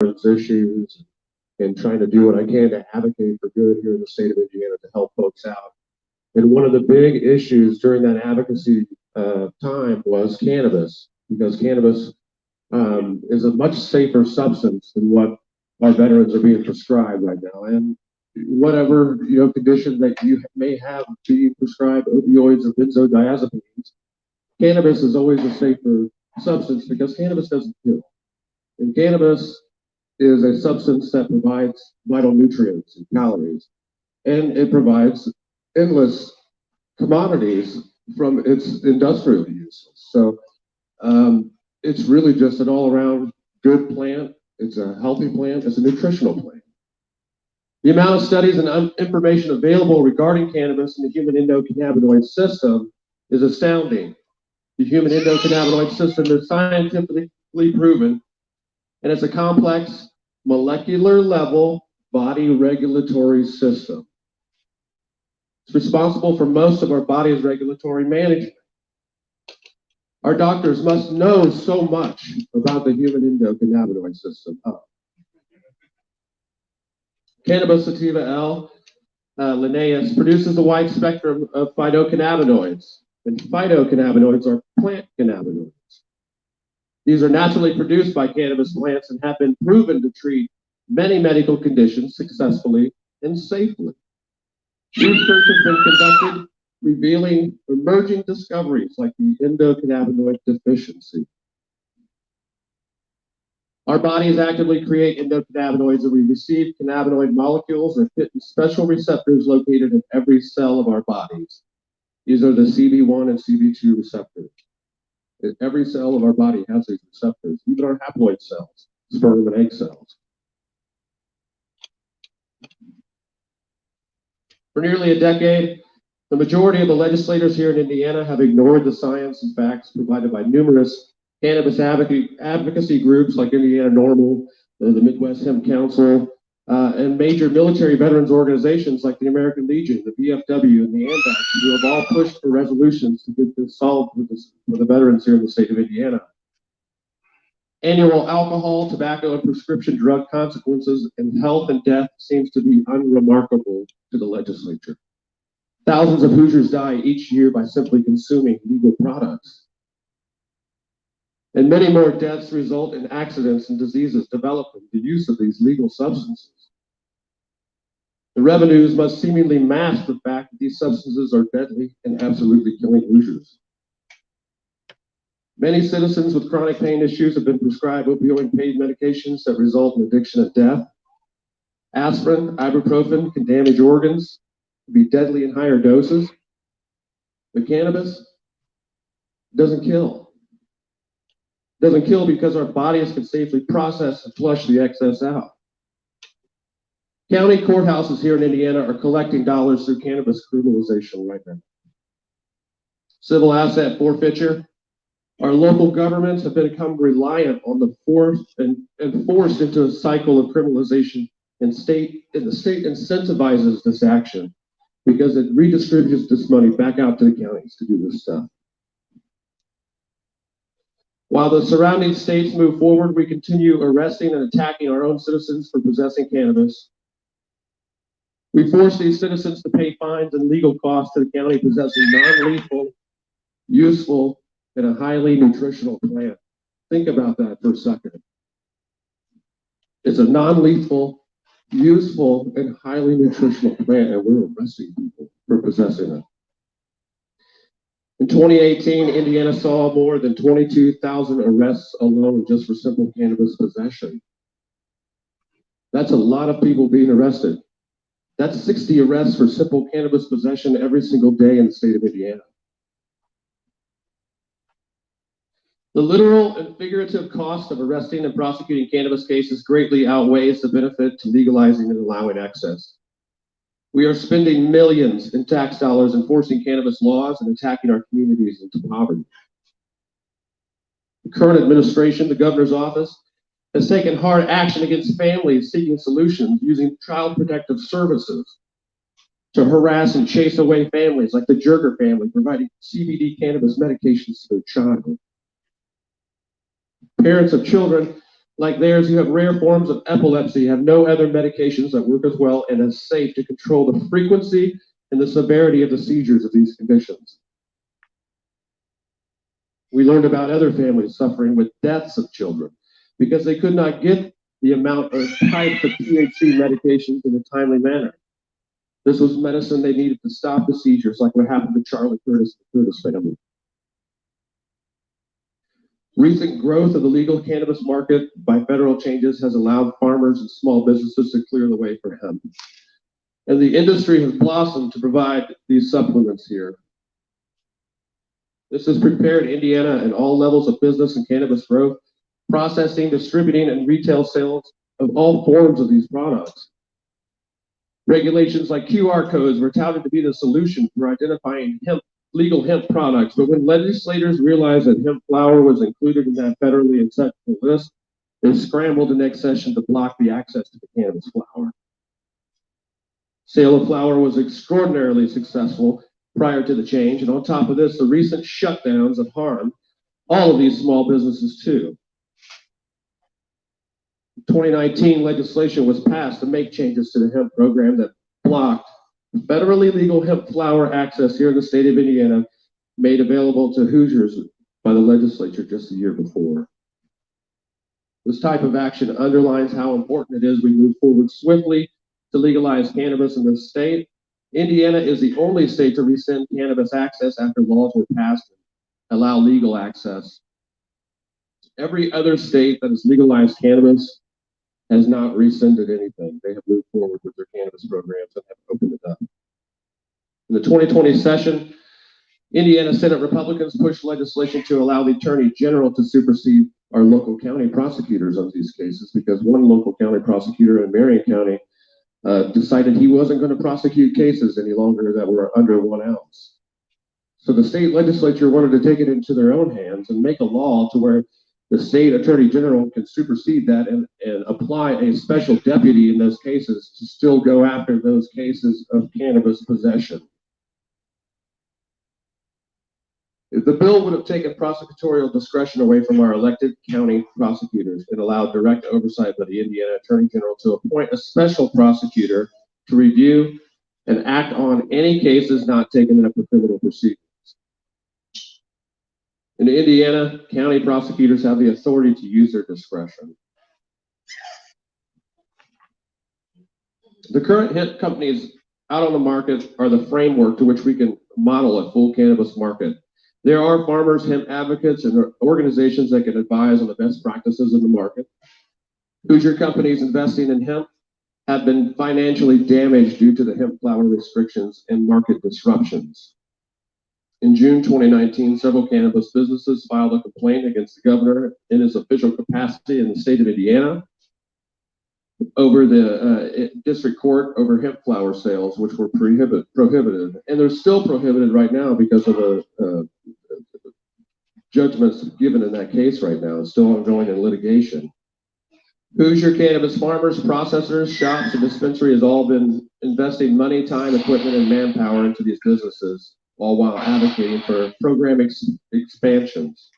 issues and trying to do what I can to advocate for good here in the state of Indiana to help folks out. And one of the big issues during that advocacy time was cannabis, because cannabis is a much safer substance than what our veterans are being prescribed right now. And whatever condition that you may have being prescribed opioids or benzodiazepines, cannabis is always a safer substance because cannabis doesn't kill. And cannabis is a substance that provides vital nutrients and calories, and it provides endless commodities from its industrial uses. So it's really just an all-around good plant. It's a healthy plant. It's a nutritional plant. The amount of studies and information available regarding cannabis and the human endocannabinoid system is astounding. The human endocannabinoid system is scientifically proven, and it's a complex molecular level body regulatory system. It's responsible for most of our body's regulatory management. Our doctors must know so much about the human endocannabinoid system. Cannabis sativa L. Linnaeus produces a wide spectrum of phytocannabinoids, and phytocannabinoids are plant cannabinoids. These are naturally produced by cannabis plants and have been proven to treat many medical conditions successfully and safely. Research has been conducted revealing emerging discoveries like the endocannabinoid deficiency. Our bodies actively create endocannabinoids, and we receive cannabinoid molecules that fit in special receptors located in every cell of our bodies. These are the CB1 and CB2 receptors. Every cell of our body has these receptors, even our haploid cells, sperm and egg cells. For nearly a decade, the majority of the legislators here in Indiana have ignored the science and facts provided by numerous cannabis advocacy groups like Indiana NORML, the Midwest Hemp Council, and major military veterans organizations like the American Legion, the VFW, and the AMVAC, who have all pushed for resolutions to get this solved for the veterans here in the state of Indiana. Annual alcohol, tobacco, and prescription drug consequences in health and death seems to be unremarkable to the legislature. Thousands of Hoosiers die each year by simply consuming legal products. And many more deaths result in accidents and diseases developed from the use of these legal substances. The revenues must seemingly mask the fact that these substances are deadly and absolutely killing Hoosiers. Many citizens with chronic pain issues have been prescribed opioid pain medications that result in addiction and death. Aspirin, ibuprofen can damage organs, be deadly in higher doses. But cannabis doesn't kill. It doesn't kill because our bodies can safely process and flush the excess out. County courthouses here in Indiana are collecting dollars through cannabis criminalization right now. Civil asset forfeiture. Our local governments have become reliant on the forced into a cycle of criminalization, and the state incentivizes this action because it redistributes this money back out to the counties to do this stuff. While the surrounding states move forward, we continue arresting and attacking our own citizens for possessing cannabis. We force these citizens to pay fines and legal costs to the county possessing non-lethal, useful, and a highly nutritional plant. Think about that for a second. It's a non-lethal, useful, and highly nutritional plant, and we're arresting people for possessing it. In 2018, Indiana saw more than 22,000 arrests alone just for simple cannabis possession. That's a lot of people being arrested. That's 60 arrests for simple cannabis possession every single day in the state of Indiana. The literal and figurative cost of arresting and prosecuting cannabis cases greatly outweighs the benefit to legalizing and allowing access. We are spending millions in tax dollars enforcing cannabis laws and attacking our communities into poverty. The current administration, the governor's office, has taken hard action against families seeking solutions using child protective services to harass and chase away families like the Jerger family providing CBD cannabis medications to their child. Parents of children Like theirs, who have rare forms of epilepsy, have no other medications that work as well and as safe to control the frequency and the severity of the seizures of these conditions. We learned about other families suffering with deaths of children because they could not get the amount of types of THC medications in a timely manner. This was medicine they needed to stop the seizures, like what happened to Charlie Curtis and the Curtis family. Recent growth of the legal cannabis market by federal changes has allowed farmers and small businesses to clear the way for hemp. And the industry has blossomed to provide these supplements here. This has prepared Indiana and all levels of business and cannabis growth, processing, distributing, and retail sales of all forms of these products. Regulations like QR codes were touted to be the solution for identifying legal hemp products, but when legislators realized that hemp flower was included in that federally acceptable list, they scrambled the next session to block the access to the cannabis flower. Sale of flower was extraordinarily successful prior to the change, and on top of this, the recent shutdowns have harmed all of these small businesses too. 2019 legislation was passed to make changes to the hemp program that blocked federally legal hemp flower access here in the state of Indiana, made available to Hoosiers by the legislature just the year before. This type of action underlines how important it is we move forward swiftly to legalize cannabis in the state. Indiana is the only state to rescind cannabis access after laws were passed and allow legal access. Every other state that has legalized cannabis has not rescinded anything. They have moved forward with their cannabis programs and have opened it up. In the 2020 session, Indiana Senate Republicans pushed legislation to allow the Attorney General to supersede our local county prosecutors on these cases, because one local county prosecutor in Marion County decided he wasn't going to prosecute cases any longer that were under 1 ounce. So the state legislature wanted to take it into their own hands and make a law to where the state attorney general can supersede that and apply a special deputy in those cases to still go after those cases of cannabis possession. The bill would have taken prosecutorial discretion away from our elected county prosecutors and allowed direct oversight by the Indiana Attorney General to appoint a special prosecutor to review and act on any cases not taken up for criminal proceedings. In Indiana, county prosecutors have the authority to use their discretion. The current hemp companies out on the market are the framework to which we can model a full cannabis market. There are farmers, hemp advocates, and organizations that can advise on the best practices in the market. Hoosier companies investing in hemp have been financially damaged due to the hemp flower restrictions and market disruptions. In June 2019, several cannabis businesses filed a complaint against the governor in his official capacity in the state of Indiana over the district court over hemp flower sales, which were prohibited. And they're still prohibited right now because of the judgments given in that case right now. It's still ongoing in litigation. Hoosier cannabis farmers, processors, shops, and dispensaries have all been investing money, time, equipment, and manpower into these businesses, all while advocating for program expansions.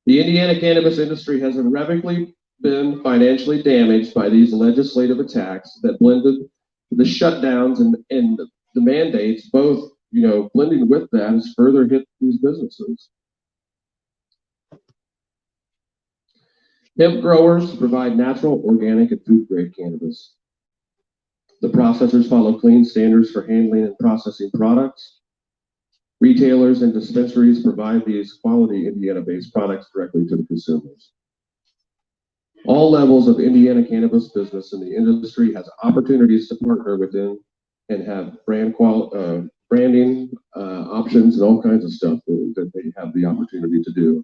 The Indiana cannabis industry has irrevocably been financially damaged by these legislative attacks that blended the shutdowns and the mandates, both, blending with that has further hit these businesses. Hemp growers provide natural, organic, and food-grade cannabis. The processors follow clean standards for handling and processing products. Retailers and dispensaries provide these quality Indiana-based products directly to the consumers. All levels of Indiana cannabis business in the industry has opportunities to partner within and have branding options and all kinds of stuff that they have the opportunity to do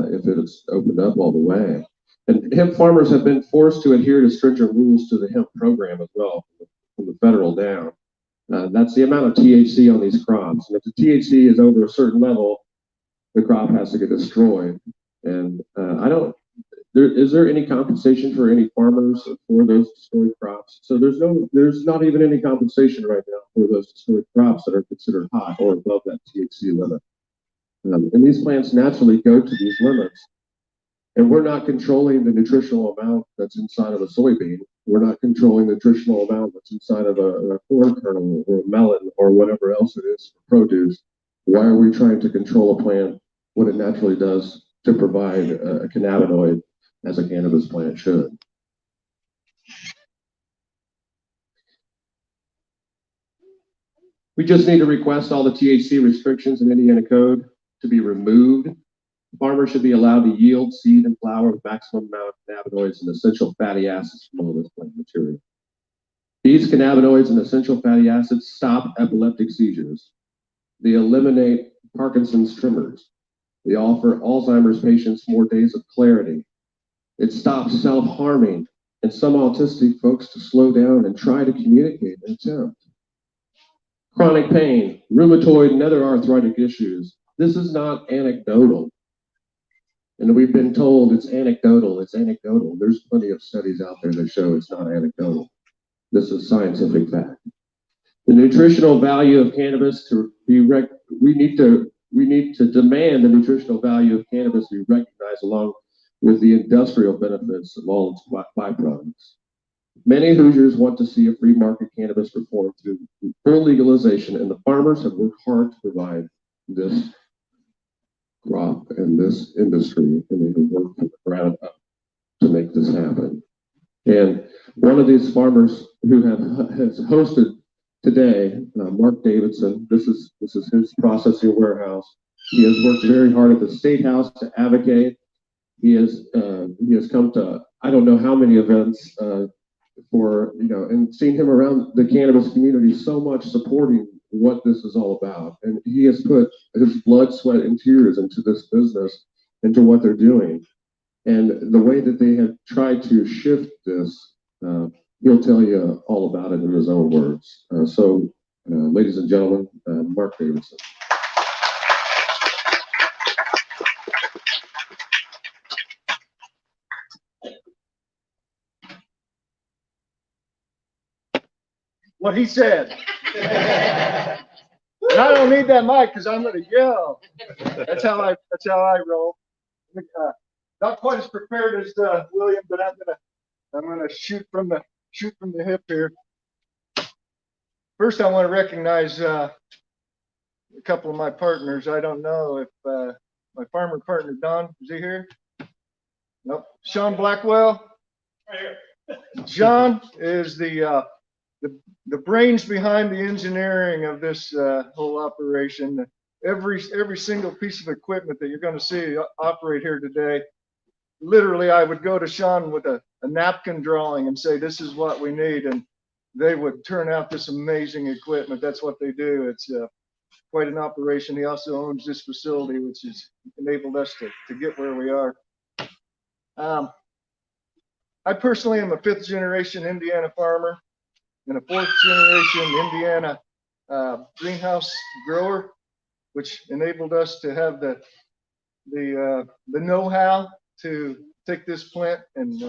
if it's opened up all the way. And hemp farmers have been forced to adhere to stringent rules to the hemp program as well, from the federal down. That's the amount of THC on these crops. And if the THC is over a certain level, the crop has to get destroyed. And is there any compensation for any farmers for those destroyed crops? So there's not even any compensation right now for those destroyed crops that are considered hot or above that THC limit. And these plants naturally go to these limits. And we're not controlling the nutritional amount that's inside of a soybean. We're not controlling the nutritional amount that's inside of a corn kernel or a melon or whatever else it is for produce. Why are we trying to control a plant what it naturally does to provide a cannabinoid as a cannabis plant should? We just need to request all the THC restrictions in Indiana code to be removed. Farmers should be allowed to yield seed and flower with maximum amount of cannabinoids and essential fatty acids from all this plant material. These cannabinoids and essential fatty acids stop epileptic seizures. They eliminate Parkinson's tremors. They offer Alzheimer's patients more days of clarity. It stops self-harming and some autistic folks to slow down and try to communicate and attempt. Chronic pain, rheumatoid, and other arthritic issues. This is not anecdotal. And we've been told it's anecdotal, it's anecdotal. There's plenty of studies out there that show it's not anecdotal. This is scientific fact. The nutritional value of cannabis we need to demand the nutritional value of cannabis be recognized along with the industrial benefits of all its byproducts. Many Hoosiers want to see a free market cannabis reform through full legalization, and the farmers have worked hard to provide this crop and this industry, and they have worked from the ground up to make this happen. And one of these farmers who has hosted today, Mark Davidson, this is his processing warehouse. He has worked very hard at the State House to advocate. He has come to I don't know how many events and seen him around the cannabis community so much supporting what this is all about. And he has put his blood, sweat, and tears into this business, into what they're doing. And the way that they have tried to shift this, he'll tell you all about it in his own words. Ladies and gentlemen, Mark Davidson. What he said. And I don't need that mic because I'm gonna yell. That's how I roll. Not quite as prepared as William, but I'm gonna shoot from the hip here. First, I want to recognize a couple of my partners. I don't know if my farmer partner Don, is he here? Nope. Sean Blackwell. Right here. Sean is the brains behind the engineering of this whole operation. Every single piece of equipment that you're going to see operate here today, literally I would go to Sean with a napkin drawing and say, this is what we need, and they would turn out this amazing equipment. That's what they do. It's quite an operation. He also owns this facility, which has enabled us to get where we are. I personally am a 5th generation Indiana farmer and a 4th generation Indiana greenhouse grower, which enabled us to have the know-how to take this plant and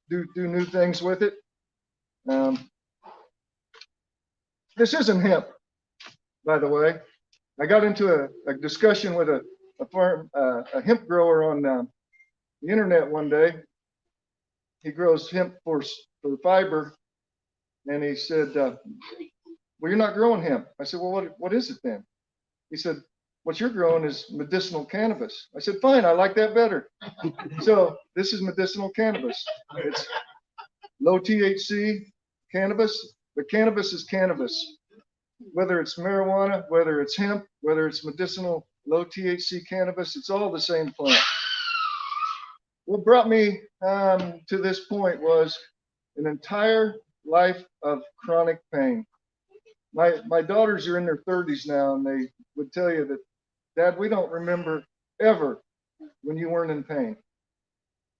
do new things with it. This isn't hemp, by the way. I got into a discussion with a hemp grower on the internet one day. He grows hemp for fiber. And he said, well, you're not growing hemp. I said, well, what is it then? He said, what you're growing is medicinal cannabis. I said, fine, I like that better. So this is medicinal cannabis. It's low THC cannabis, but cannabis is cannabis. Whether it's marijuana, whether it's hemp, whether it's medicinal low THC cannabis, it's all the same plant. What brought me to this point was an entire life of chronic pain. My daughters are in their 30s now, and they would tell you that, Dad, we don't remember ever when you weren't in pain.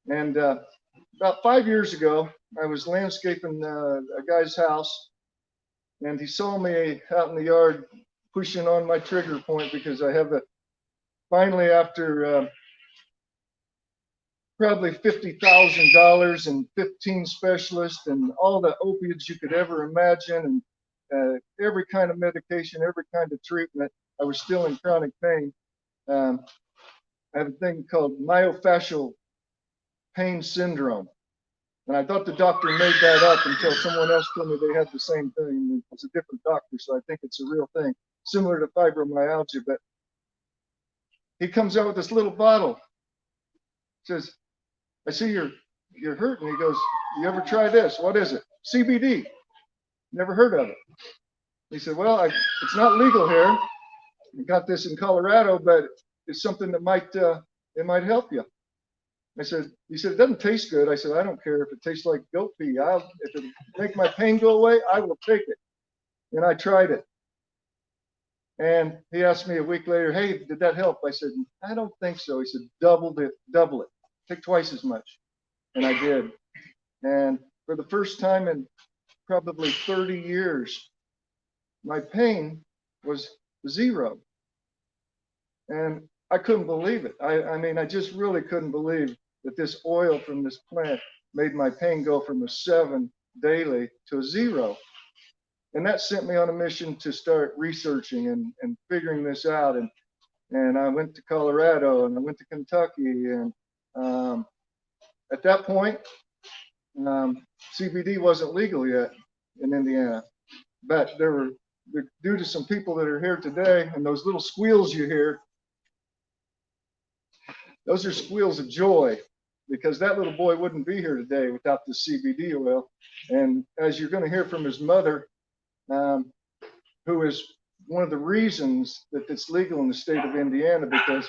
And about 5 years ago, I was landscaping a guy's house, and he saw me out in the yard pushing on my trigger point because I have finally, after probably $50,000 and 15 specialists and all the opiates you could ever imagine, and every kind of medication, every kind of treatment, I was still in chronic pain. I have a thing called myofascial pain syndrome. And I thought the doctor made that up until someone else told me they had the same thing. It's a different doctor, so I think it's a real thing, similar to fibromyalgia. But he comes out with this little bottle. Says, I see you're hurting. He goes, you ever try this? What is it? CBD. Never heard of it. He said, well, it's not legal here. I got this in Colorado, but it's something that might help you. He said, it doesn't taste good. I said, I don't care if it tastes like goat pee. If it make my pain go away, I will take it. And I tried it. And he asked me a week later, hey, did that help? I said, I don't think so. He said, double it. Take twice as much. And I did. And for the first time in probably 30 years, my pain was zero. And I couldn't believe it. I mean, I just really couldn't believe that this oil from this plant made my pain go from a 7 daily to a 0. And that sent me on a mission to start researching and figuring this out. And I went to Colorado and I went to Kentucky. And at that point, CBD wasn't legal yet in Indiana. But due to some people that are here today and those little squeals you hear, those are squeals of joy, because that little boy wouldn't be here today without the CBD oil. And as you're going to hear from his mother, who is one of the reasons that it's legal in the state of Indiana, because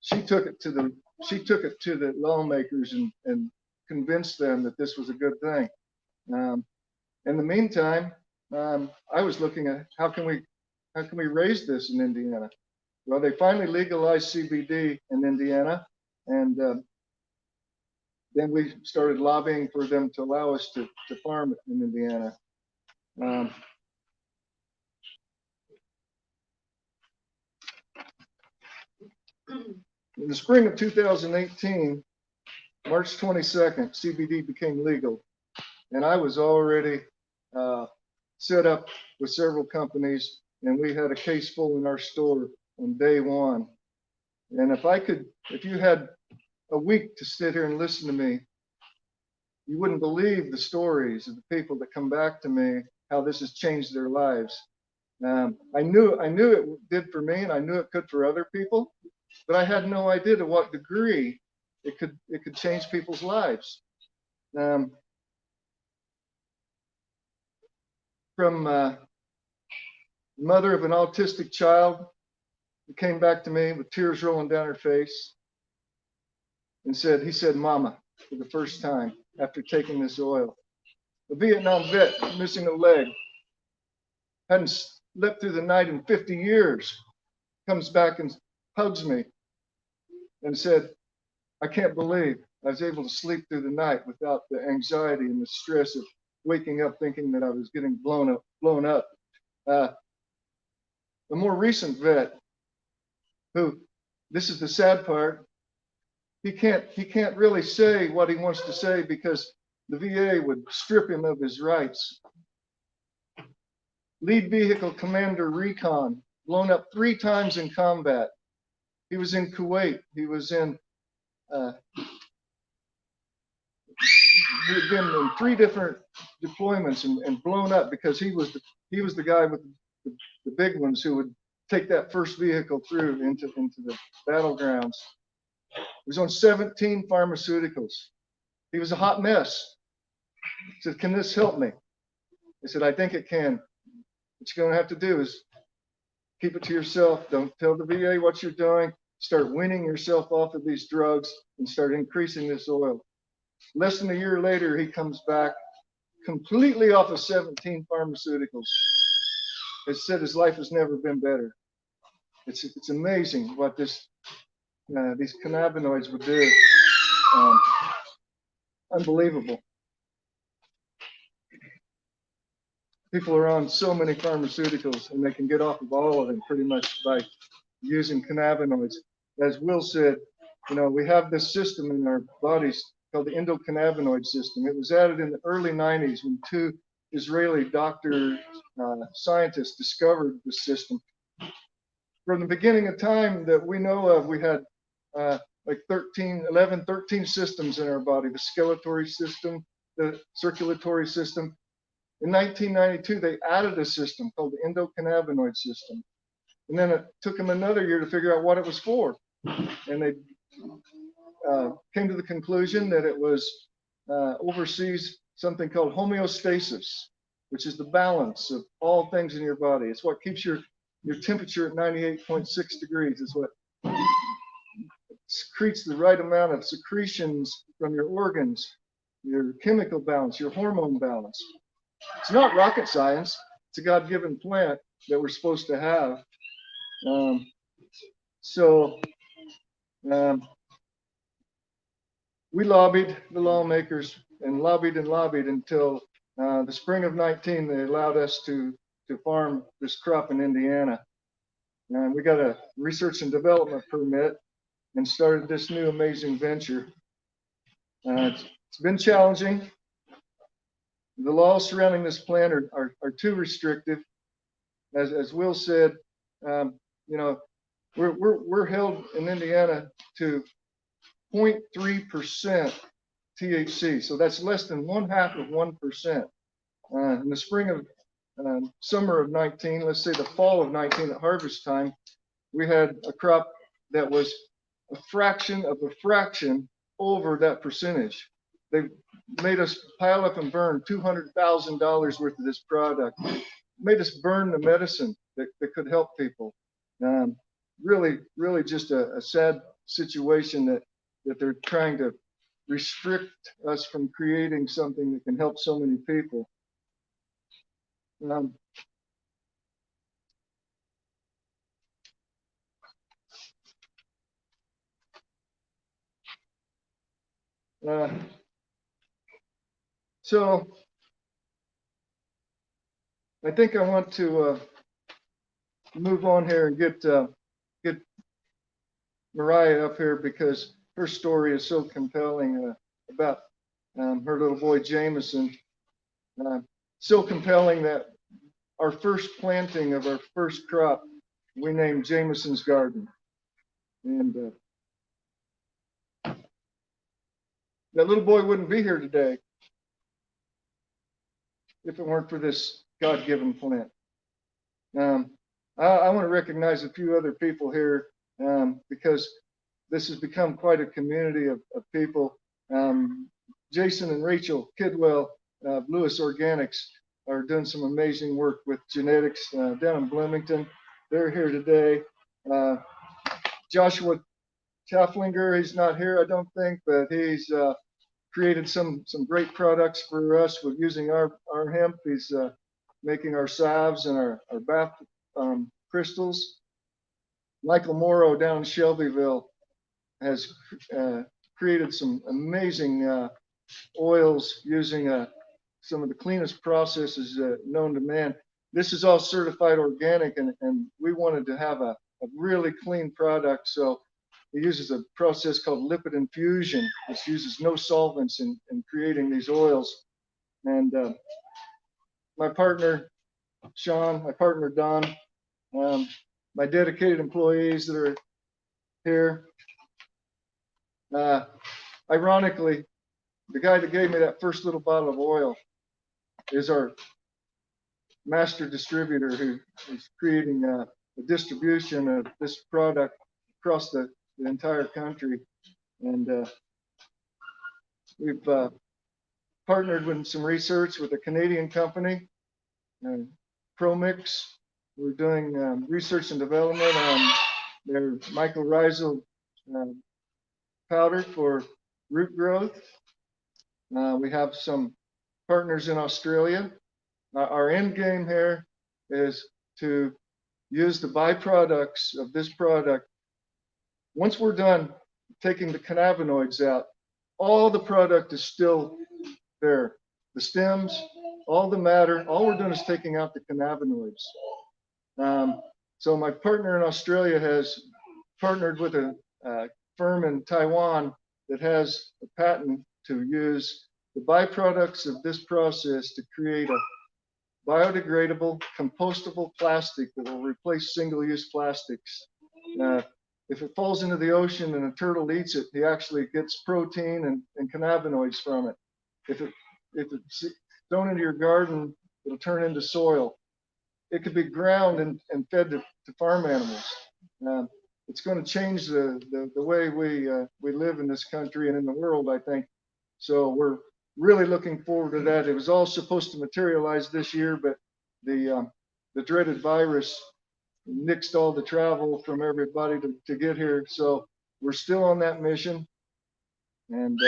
she took it to the lawmakers and convinced them that this was a good thing. In the meantime, I was looking at how can we raise this in Indiana. Well, they finally legalized CBD in Indiana, and then we started lobbying for them to allow us to farm it in Indiana. In the spring of 2018, March 22nd, CBD became legal, and I was already set up with several companies, and we had a case full in our store on day one. And if you had a week to sit here and listen to me, you wouldn't believe the stories of the people that come back to me, how this has changed their lives. I knew it did for me, and I knew it could for other people, but I had no idea to what degree it could change people's lives. From mother of an autistic child who came back to me with tears rolling down her face and he said, Mama, for the first time after taking this oil. A Vietnam vet missing a leg, hadn't slept through the night in 50 years, comes back and hugs me and said, I can't believe I was able to sleep through the night without the anxiety and the stress of waking up thinking that I was getting blown up. A more recent vet who, this is the sad part, he can't really say what he wants to say because the VA would strip him of his rights. Lead vehicle commander recon, blown up 3 times in combat. He was in Kuwait. He was in he had been in 3 different deployments and blown up because he was the guy with the big ones who would take that first vehicle through into the battlegrounds. He was on 17 pharmaceuticals. He was a hot mess. He said, can this help me? I said, I think it can. What you're going to have to do is keep it to yourself. Don't tell the VA what you're doing. Start weaning yourself off of these drugs and start increasing this oil. Less than a year later, he comes back completely off of 17 pharmaceuticals. It said his life has never been better. It's amazing what these cannabinoids would do. Unbelievable. People are on so many pharmaceuticals and they can get off of all of them pretty much by using cannabinoids. As Will said, we have this system in our bodies called the endocannabinoid system. It was added in the early 90s when 2 Israeli doctors, scientists discovered the system. From the beginning of time that we know of, we had a like 13 systems in our body, the skeletal system, the circulatory system. In 1992, they added a system called the endocannabinoid system. And then it took them another year to figure out what it was for. And they came to the conclusion that it was oversees something called homeostasis, which is the balance of all things in your body. It's what keeps your temperature at 98.6 degrees. It's what secretes the right amount of secretions from your organs, your chemical balance, your hormone balance. It's not rocket science. It's a God-given plant that we're supposed to have. We lobbied the lawmakers and lobbied until the spring of 19. They allowed us to farm this crop in Indiana. And we got a research and development permit and started this new amazing venture. It's been challenging. The laws surrounding this plant are too restrictive. As Will said, we're held in Indiana to 0.3% THC, so that's less than 1/2 of 1%. In the spring of summer of 19, let's say the fall of 19 at harvest time, we had a crop that was a fraction of a fraction over that percentage. They made us pile up and burn $200,000 worth of this product. Made us burn the medicine that could help people. Really just a sad situation that they're trying to restrict us from creating something that can help so many people. So I think I want to move on here and get Mariah up here because her story is so compelling about her little boy Jameson. So compelling that our first planting of our first crop we named Jameson's Garden. And that little boy wouldn't be here today if it weren't for this God-given plant. I want to recognize a few other people here because this has become quite a community of people. Jason and Rachel Kidwell, Lewis Organics, are doing some amazing work with genetics down in Bloomington. They're here today. Joshua Tafflinger, he's not here, I don't think, but he's created some great products for us with using our hemp. He's making our salves and our bath crystals. Michael Morrow down in Shelbyville has created some amazing oils using some of the cleanest processes known to man. This is all certified organic, and we wanted to have a really clean product. So it uses a process called lipid infusion, which uses no solvents in creating these oils. And my partner, Sean, my partner, Don, my dedicated employees that are here. Ironically, the guy that gave me that first little bottle of oil is our master distributor who is creating a distribution of this product across the entire country. And we've partnered with some research with a Canadian company, ProMix. We're doing research and development on their mycorrhizal powder for root growth. We have some partners in Australia. Our end game here is to use the byproducts of this product. Once we're done taking the cannabinoids out, all the product is still there. The stems, all the matter, all we're doing is taking out the cannabinoids. So my partner in Australia has partnered with a firm in Taiwan that has a patent to use the byproducts of this process to create a biodegradable, compostable plastic that will replace single-use plastics. if it falls into the ocean and a turtle eats it, he actually gets protein and cannabinoids from it. If it's thrown into your garden, it'll turn into soil. It could be ground and fed to farm animals. It's going to change the way we live in this country and in the world, I think. So we're really looking forward to that. It was all supposed to materialize this year, but the dreaded virus nixed all the travel from everybody to get here. So we're still on that mission, and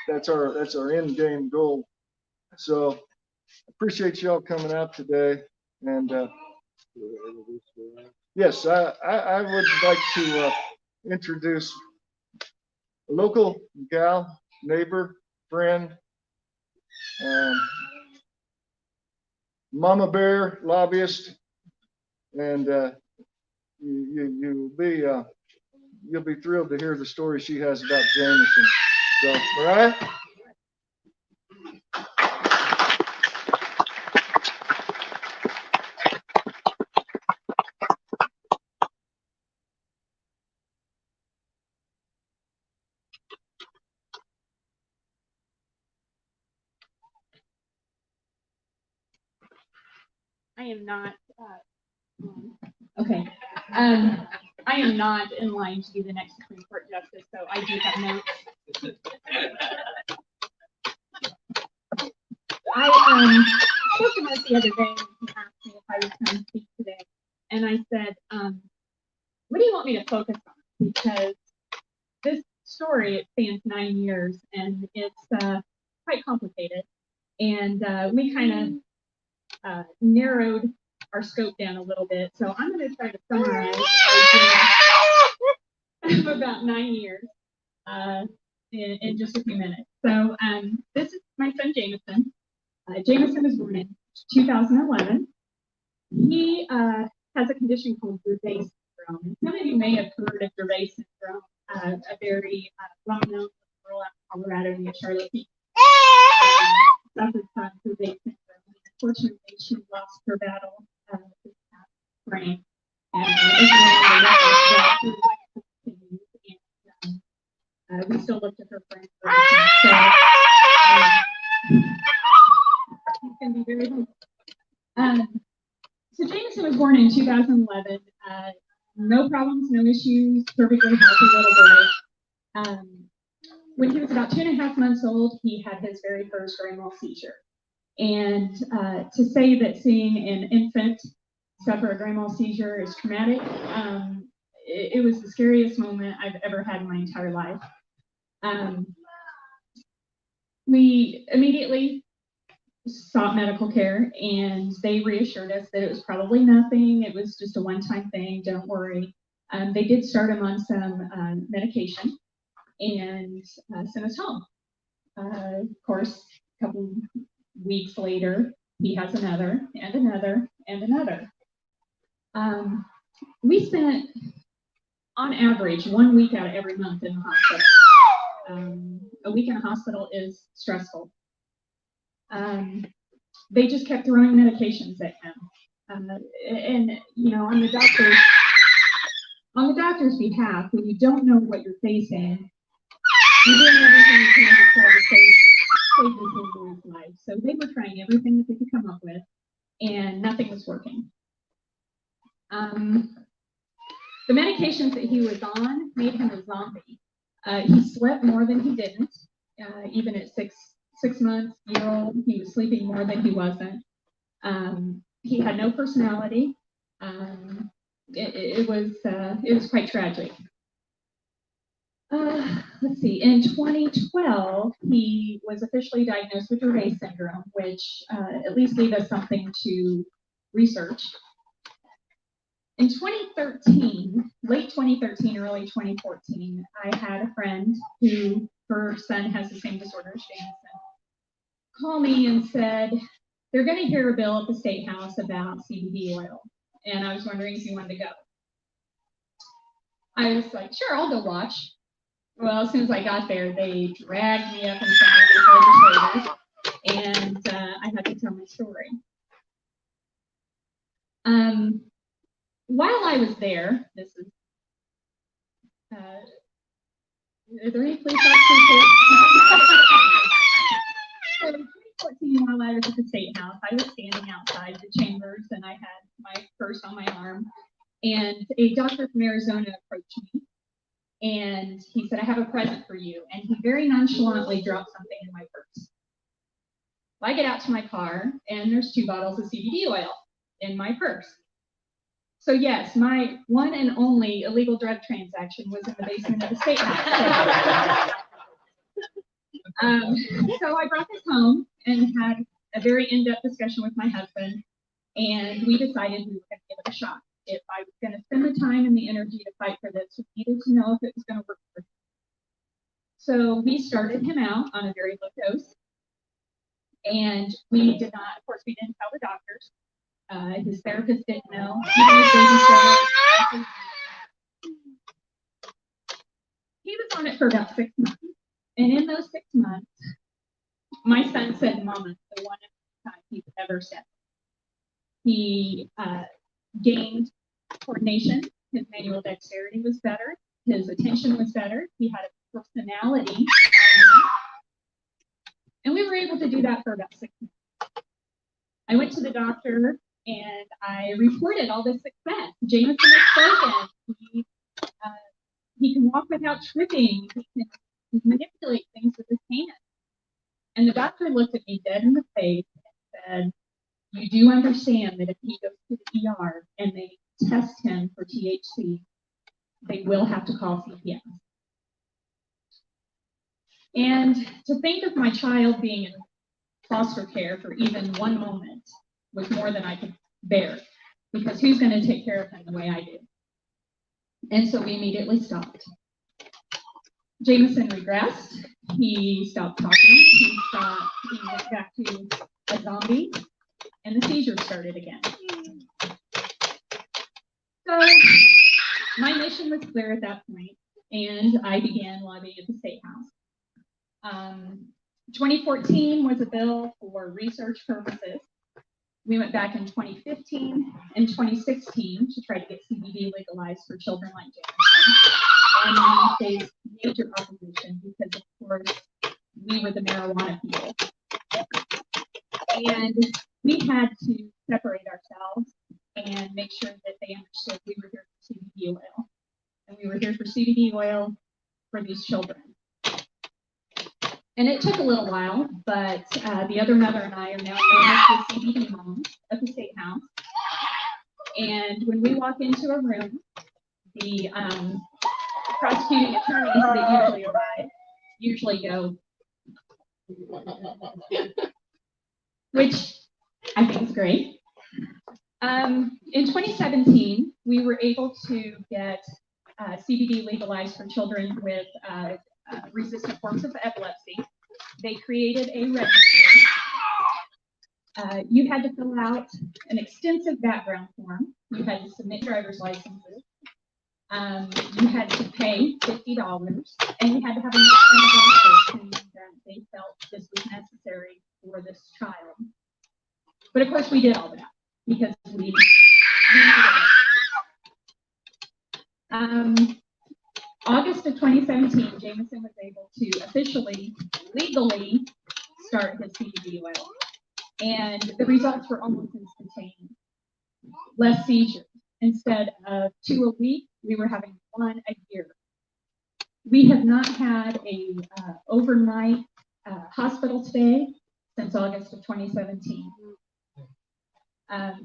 that's our end game goal. So appreciate y'all coming out today. And yes, I would like to introduce a local gal, neighbor, friend, mama bear, lobbyist, and you'll be thrilled to hear the story she has about Jameson. So, Mariah? I am not, okay. I am not in line to be the next Supreme Court justice, so I do have notes. I spoke to Mark the other day and he asked me if I would come speak today. And I said, what do you want me to focus on? Because this story, it spans 9 years and it's quite complicated. And we kind of narrowed our scope down a little bit. So I'm going to try to summarize of about 9 years in just a few minutes. So this is my son, Jameson. Jameson was born in 2011. He has a condition called Dravet syndrome. And some of you may have heard of Dravet syndrome, a very well-known girl out in Colorado near Charlotte. Suffered from Dravet syndrome. Unfortunately, she lost her battle this past spring. And we still look to her for inspiration. So he's going to be very helpful. So Jameson was born in 2011. No problems, no issues, perfectly healthy little boy. When he was about 2.5 months old, he had his very first Rainwater seizure. And to say that seeing an infant suffer a grand mal seizure is traumatic, it was the scariest moment I've ever had in my entire life. We immediately sought medical care, and they reassured us that it was probably nothing. It was just a one-time thing. Don't worry. They did start him on some medication and sent us home. Of course, a couple weeks later, he has another and another and another. We spent, on average, 1 week out of every month in the hospital. A week in a hospital is stressful. They just kept throwing medications at him. And you know, on the doctor's behalf, when you don't know what you're facing, you're doing everything you can to try to save this little boy's life. So they were trying everything that they could come up with, and nothing was working. The medications that he was on made him a zombie. He slept more than he didn't. Even at six months year old, he was sleeping more than he wasn't. He had no personality. It was quite tragic. Let's see, in 2012, he was officially diagnosed with Dravet syndrome, which at least gave us something to research. In 2013, late 2013, early 2014, I had a friend who, her son has the same disorder as Jameson, call me and said, they're going to hear a bill at the State House about CBD oil. And I was wondering if you wanted to go. I was like, sure, I'll go watch. Well, as soon as I got there, they dragged me up in front of these legislators, and I had to tell my story. While I was there, this is Are there any police officers here? So in 2014, while I was at the State House, I was standing outside the chambers and I had my purse on my arm. And a doctor from Arizona approached me and he said, I have a present for you. And he very nonchalantly dropped something in my purse. Well, I get out to my car and there's 2 bottles of CBD oil in my purse. So yes, my one and only illegal drug transaction was in the basement of the State House. So I brought this home and had a very in-depth discussion with my husband, and we decided we were going to give it a shot. If I was going to spend the time and the energy to fight for this, we needed to know if it was going to work for him. So we started him out on a very low dose, and we did not, of course, we didn't tell the doctors. His therapist didn't know. He was on it for about 6 months. And in those 6 months, my son said, Mama, the one time he's ever said. He gained coordination. His manual dexterity was better. His attention was better. He had a personality. And we were able to do that for about 6 months. I went to the doctor and I reported all this success. Jameson has spoken. He can walk without tripping. He can manipulate things with his hands. And the doctor looked at me dead in the face and said, you do understand that if he goes to the ER and they test him for THC, they will have to call CPS. And to think of my child being in foster care for even one moment was more than I could bear, because who's going to take care of him the way I do? And so we immediately stopped. Jameson regressed. He stopped talking. He went back to a zombie, and the seizures started again. So my mission was clear at that point, and I began lobbying at the State House. 2014 was a bill for research purposes. We went back in 2015 and 2016 to try to get CBD legalized for children like Jameson. And we faced major opposition because, of course, we were the marijuana people. And we had to separate ourselves and make sure that they understood we were here for CBD oil. And we were here for CBD oil for these children. And it took a little while, but the other mother and I are now known as the CBD moms at the State House. And when we walk into a room, the prosecuting attorneys that usually arrive usually go, which I think is great. In 2017, we were able to get CBD legalized for children with resistant forms of epilepsy. They created a registry. You had to fill out an extensive background form. You had to submit driver's licenses. You had to pay $50, and you had to have a note from the doctor saying that they felt this was necessary for this child. But of course, we did all that because we needed it. August of 2017, Jameson was able to officially, legally start his CBD oil. And the results were almost instantaneous. Less seizures. Instead of 2 a week, we were having 1 a year. We have not had a overnight hospital stay since August of 2017.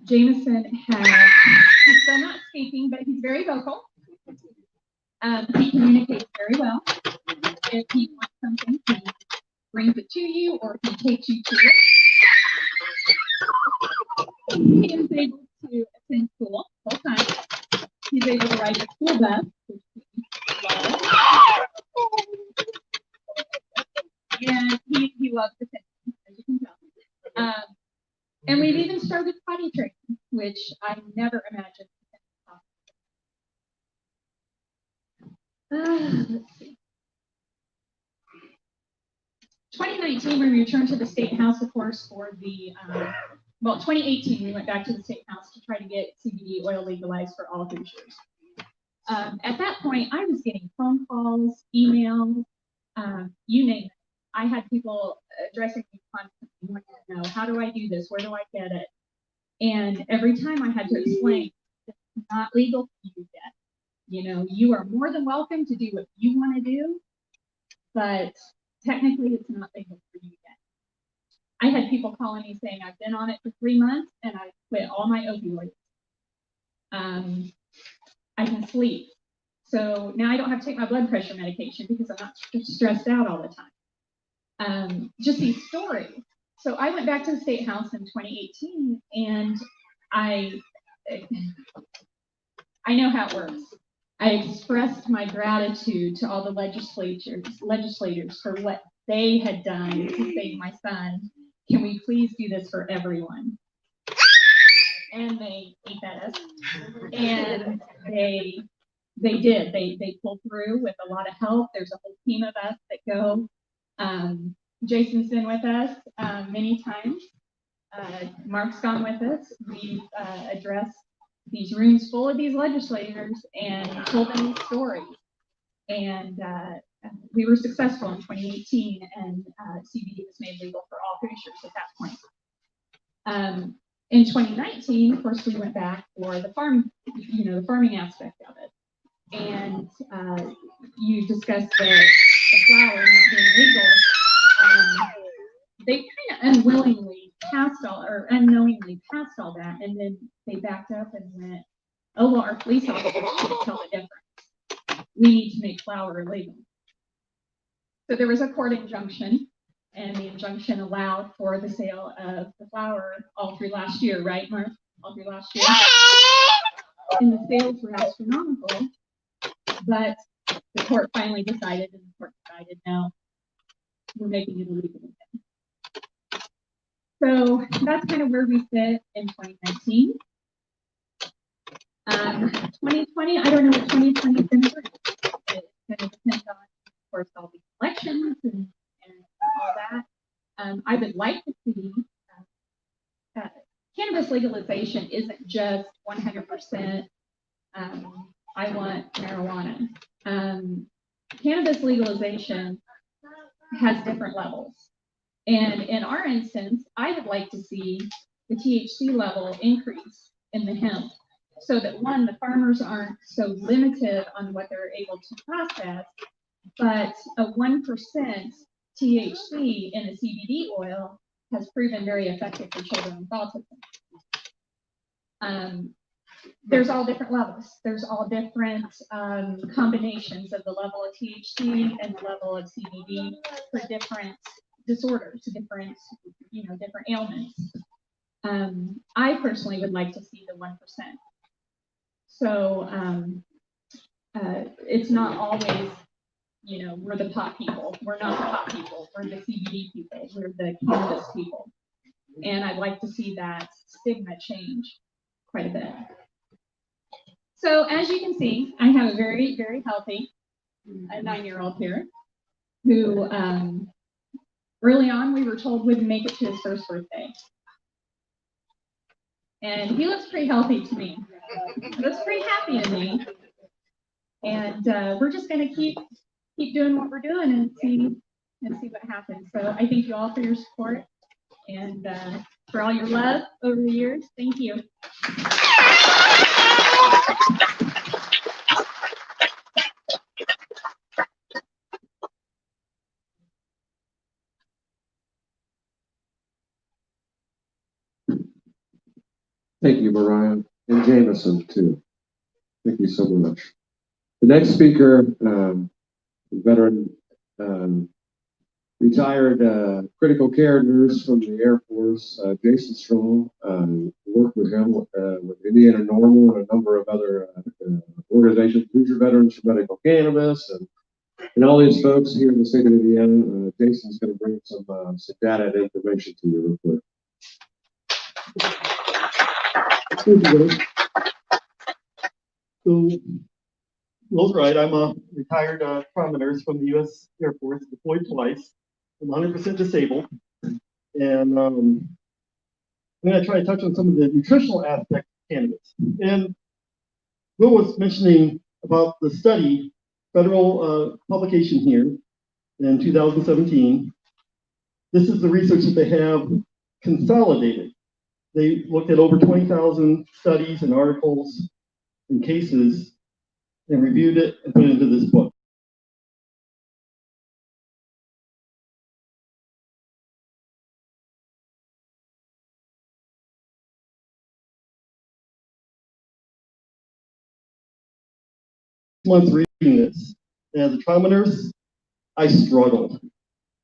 Jameson he's still not speaking, but he's very vocal. He communicates very well. If he wants something, he brings it to you, or he takes you to it. He is able to attend school full time. He's able to ride the school bus, which we love. And he loves attention, as you can tell. And we've even started potty training, which I never imagined. Let's see. 2019, we returned to the State House, of course, for the, 2018, we went back to the State House to try to get CBD oil legalized for all Hoosiers. At that point, I was getting phone calls, emails, you name it. I had people addressing me constantly, wanting to know, how do I do this? Where do I get it? And every time I had to explain, it's not legal for you yet. You know, you are more than welcome to do what you want to do, but technically it's not legal for you yet. I had people calling me saying, I've been on it for 3 months and I quit all my opioids. I can sleep. So now I don't have to take my blood pressure medication because I'm not stressed out all the time. Just these stories. So I went back to the State House in 2018 and I know how it works. I expressed my gratitude to all the legislators for what they had done to save my son. Can we please do this for everyone? And they ate that up. And they did. They pulled through with a lot of help. There's a whole team of us that go. Jason's been with us many times. Mark's gone with us. We've addressed these rooms full of these legislators and told them these stories. And we were successful in 2018, and CBD was made legal for all Hoosiers at that point. In 2019, of course, we went back for the the farming aspect of it. And you discussed the flower not being legal. They kind of unknowingly passed all that, and then they backed up and went, oh, well, our police officers should tell the difference. We need to make flower illegal. So there was a court injunction, and the injunction allowed for the sale of the flower all through last year, right, Mark? All through last year. And the sales were astronomical, but the court finally decided, no, we're making it illegal again. So that's kind of where we sit in 2019. 2020, I don't know what 2020 is going to bring. It's going to depend on, of course, all the elections and all that. I would like to see cannabis legalization isn't just 100%. I want marijuana. Cannabis legalization has different levels. And in our instance, I would like to see the THC level increase in the hemp so that, one, the farmers aren't so limited on what they're able to process, but a 1% THC in a CBD oil has proven very effective for children with autism. There's all different levels. There's all different combinations of the level of THC and the level of CBD for different disorders, different ailments. I personally would like to see the 1%. So it's not always, we're the pot people. We're not the pot people. We're the CBD people. We're the cannabis people. And I'd like to see that stigma change quite a bit. So as you can see, I have a very, very healthy 9-year-old here who early on we were told wouldn't make it to his first birthday. And he looks pretty healthy to me. He looks pretty happy to me. And we're just going to keep doing what we're doing and see what happens. So I thank you all for your support and for all your love over the years. Thank you. Thank you, Mariah, and Jameson, too. Thank you so much. The next speaker, veteran, retired critical care nurse from the Air Force, Jason Strong. Worked with him with Indiana Normal and a number of other organizations, Hoosier Veterans for Medical Cannabis, and all these folks here in the state of Indiana. Jason's going to bring some data and information to you real quick. So, Will's right. I'm a retired trauma nurse from the U.S. Air Force, deployed twice. I'm 100% disabled. And I'm going to try to touch on some of the nutritional aspects of cannabis. And Will was mentioning about the study, federal publication here in 2017. This is the research that they have consolidated. They looked at over 20,000 studies and articles and cases and reviewed it and put it into this book. Months reading this. As a trauma nurse, I struggled.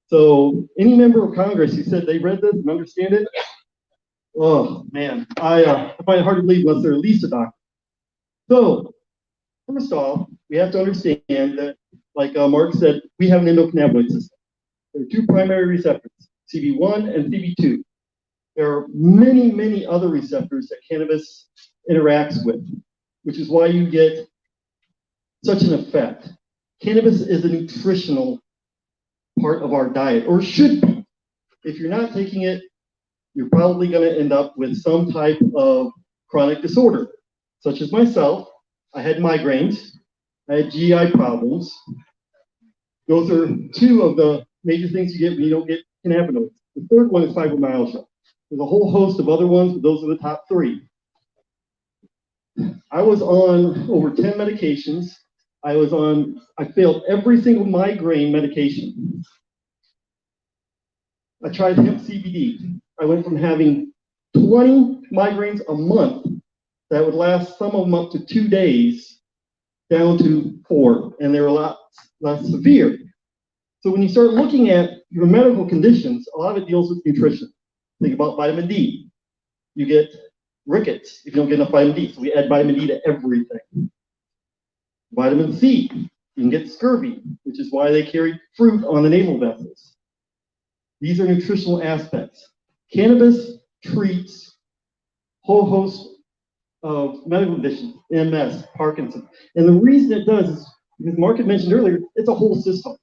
So any member of Congress who said they read this and understand it, oh man, I find it hard to believe unless they're at least a doctor. So first off, we have to understand that, like Mark said, we have an endocannabinoid system. There are two primary receptors, CB1 and CB2. There are many, many other receptors that cannabis interacts with, which is why you get such an effect. Cannabis is a nutritional part of our diet, or should be. If you're not taking it, you're probably going to end up with some type of chronic disorder, such as myself. I had migraines, I had GI problems. Those are two of the major things you get when you don't get cannabinoids. The third one is fibromyalgia. There's a whole host of other ones, but those are the top three. I was on over 10 medications. I failed every single migraine medication. I tried hemp CBD. I went from having 20 migraines a month that would last some of them up to 2 days down to 4, and they were a lot less severe. So when you start looking at your medical conditions, a lot of it deals with nutrition. Think about vitamin D. You get rickets if you don't get enough vitamin D. So we add vitamin D to everything. Vitamin C, you can get scurvy, which is why they carry fruit on the naval vessels. These are nutritional aspects. Cannabis treats a whole host of medical conditions, MS, Parkinson's. And the reason it does is, because Mark had mentioned earlier, it's a whole system.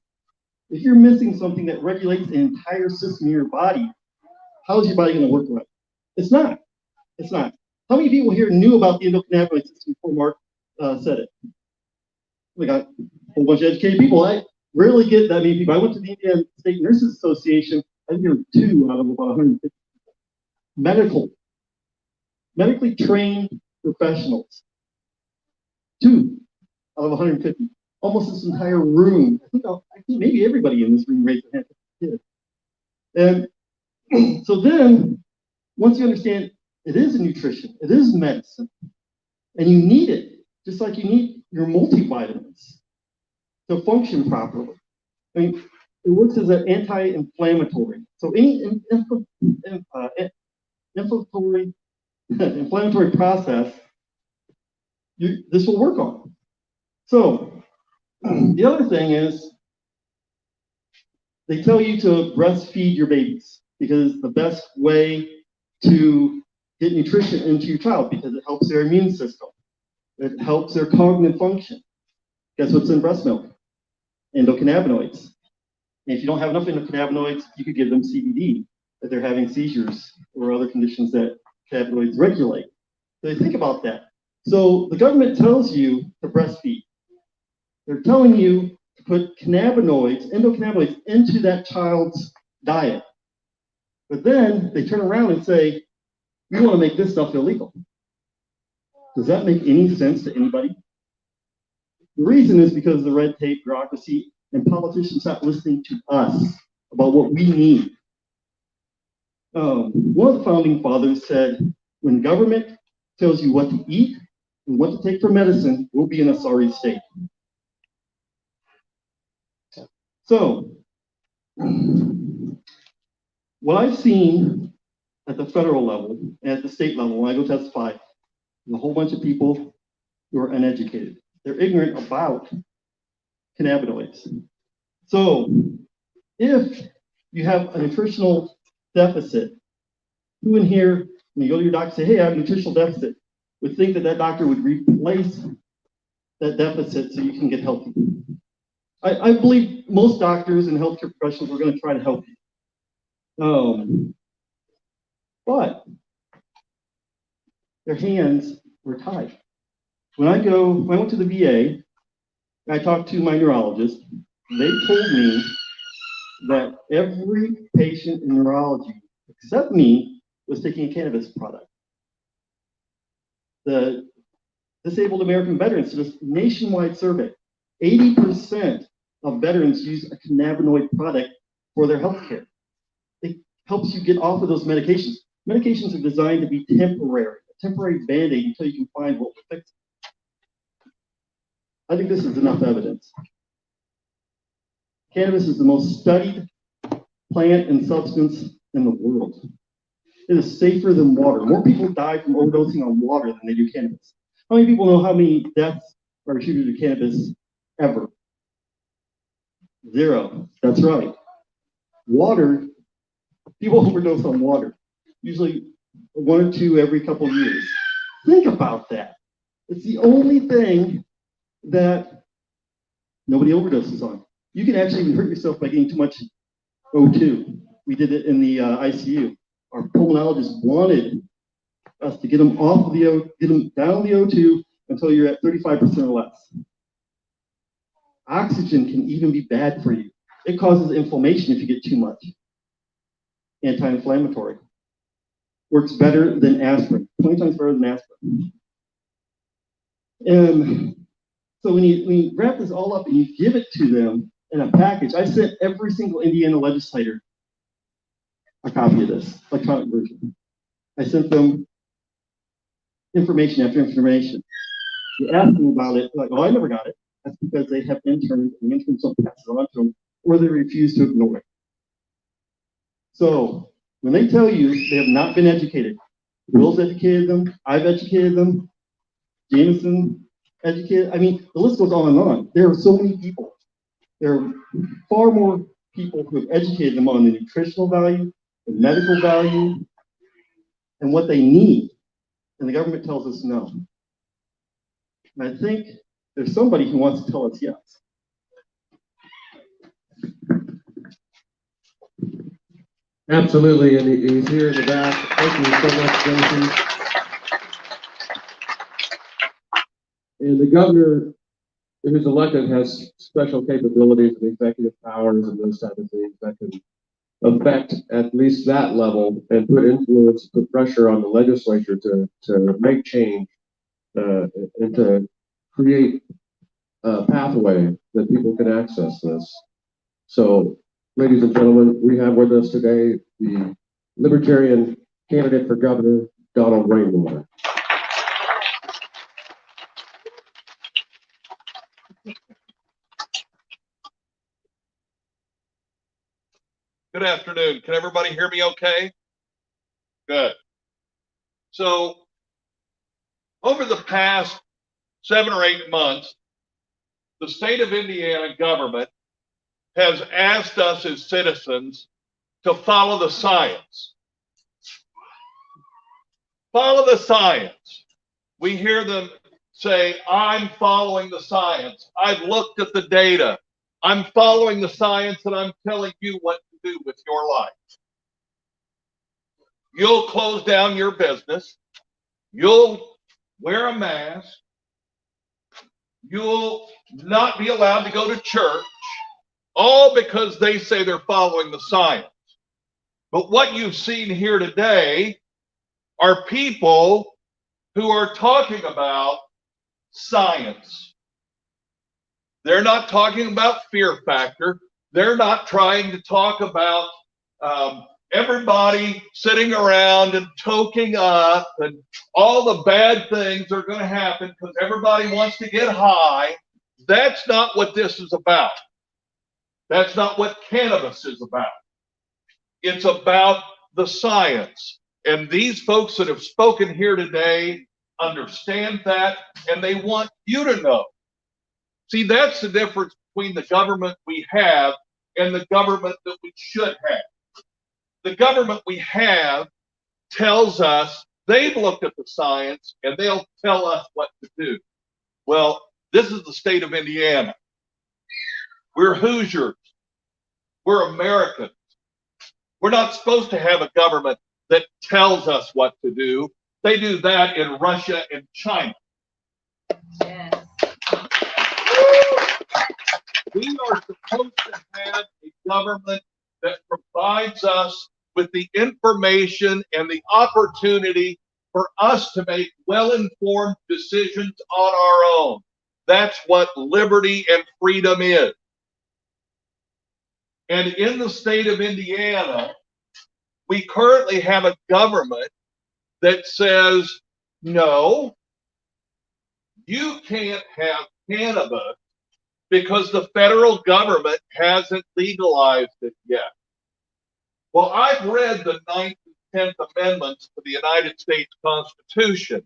If you're missing something that regulates the entire system of your body, how is your body going to work right? It's not. It's not. How many people here knew about the endocannabinoid system before Mark said it? We got a whole bunch of educated people. I rarely get that many people. I went to the Indiana State Nurses Association. I think there were 2 out of about 150. Medically trained professionals. 2 out of 150. Almost this entire room. I think maybe everybody in this room raised their hand. And so then, once you understand it is a nutrition, it is medicine, and you need it, just like you need your multivitamins to function properly. I mean, it works as an anti-inflammatory. So any inflammatory process, this will work on. So the other thing is, they tell you to breastfeed your babies because the best way to get nutrition into your child, because it helps their immune system. It helps their cognitive function. Guess what's in breast milk? Endocannabinoids. And if you don't have enough endocannabinoids, you could give them CBD if they're having seizures or other conditions that cannabinoids regulate. So think about that. So the government tells you to breastfeed. They're telling you to put endocannabinoids into that child's diet. But then they turn around and say, we want to make this stuff illegal. Does that make any sense to anybody? The reason is because of the red tape, bureaucracy, and politicians not listening to us about what we need. One of the founding fathers said, when government tells you what to eat and what to take for medicine, we'll be in a sorry state. So, what I've seen at the federal level and at the state level, when I go testify, is a whole bunch of people who are uneducated. They're ignorant about cannabinoids. So, if you have a nutritional deficit, who in here, when you go to your doctor and say, hey, I have a nutritional deficit, would think that that doctor would replace that deficit so you can get healthy? I believe most doctors and healthcare professionals are going to try to help you. But their hands were tied. When I went to the VA, I talked to my neurologist. They told me that every patient in neurology, except me, was taking a cannabis product. The Disabled American Veterans did a nationwide survey. 80% of veterans use a cannabinoid product for their health care. It helps you get off of those medications. Medications are designed to be temporary, a temporary band-aid until you can find what will fix it. I think this is enough evidence. Cannabis is the most studied plant and substance in the world. It is safer than water. More people die from overdosing on water than they do cannabis. How many people know how many deaths are attributed to cannabis ever? 0. That's right. Water, people overdose on water, usually 1 or 2 every couple years. Think about that. It's the only thing that nobody overdoses on. You can actually hurt yourself by getting too much O2. We did it in the ICU. Our pulmonologist wanted us to get them off of get them down the O2 until you're at 35% or less. Oxygen can even be bad for you. It causes inflammation if you get too much. Anti-inflammatory. Works better than aspirin, 20 times better than aspirin. And so when you wrap this all up and you give it to them in a package, I sent every single Indiana legislator a copy of this, electronic version. I sent them information after information. You ask them about it, like, oh, I never got it. That's because they have interns, and the interns don't pass it on to them, or they refuse to ignore it. So when they tell you they have not been educated, Will's educated them, I've educated them, Jameson educated, I mean, the list goes on and on. There are so many people. There are far more people who have educated them on the nutritional value, the medical value, and what they need. And the government tells us no. And I think there's somebody who wants to tell us yes. Absolutely, and he's here in the back. Thank you so much, Jason. And the governor who's elected has special capabilities and executive powers and those type of things that can affect at least that level and put influence, put pressure on the legislature to make change and to create a pathway that people can access this. So, ladies and gentlemen, we have with us today the Libertarian candidate for governor, Donald Rainwater. Good afternoon. Can everybody hear me okay? Good. So, over the past 7 or 8 months, the state of Indiana government has asked us as citizens to follow the science. Follow the science. We hear them say, I'm following the science. I've looked at the data. I'm following the science and I'm telling you what to do with your life. You'll close down your business. You'll wear a mask. You'll not be allowed to go to church, all because they say they're following the science. But what you've seen here today are people who are talking about science. They're not talking about fear factor. They're not trying to talk about everybody sitting around and toking up and all the bad things are going to happen because everybody wants to get high. That's not what this is about. That's not what cannabis is about. It's about the science. And these folks that have spoken here today understand that, and they want you to know. See, that's the difference between the government we have and the government that we should have. The government we have tells us they've looked at the science and they'll tell us what to do. Well, this is the state of Indiana. We're Hoosiers. We're Americans. We're not supposed to have a government that tells us what to do. They do that in Russia and China. Yes. We are supposed to have a government that provides us with the information and the opportunity for us to make well-informed decisions on our own. That's what liberty and freedom is. And in the state of Indiana, we currently have a government that says, no, you can't have cannabis because the federal government hasn't legalized it yet. Well, I've read the 9th and 10th Amendments to the United States Constitution,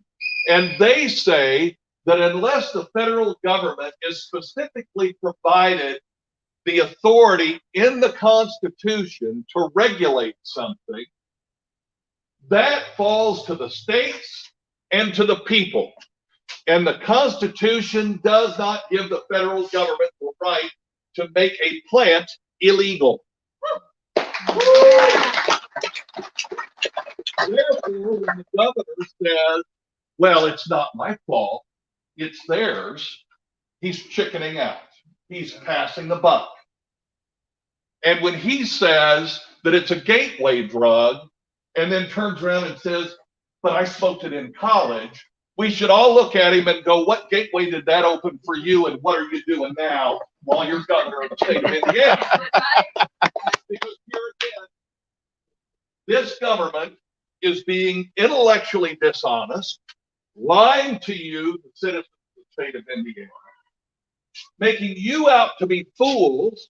and they say that unless the federal government is specifically provided the authority in the Constitution to regulate something, that falls to the states and to the people. And the Constitution does not give the federal government the right to make a plant illegal. Therefore, when the governor says, well, it's not my fault, it's theirs, he's chickening out. He's passing the buck. And when he says that it's a gateway drug and then turns around and says, but I smoked it in college, we should all look at him and go, what gateway did that open for you, and what are you doing now while you're governor of the state of Indiana? Because here again, this government is being intellectually dishonest, lying to you, the citizens of the state of Indiana, making you out to be fools,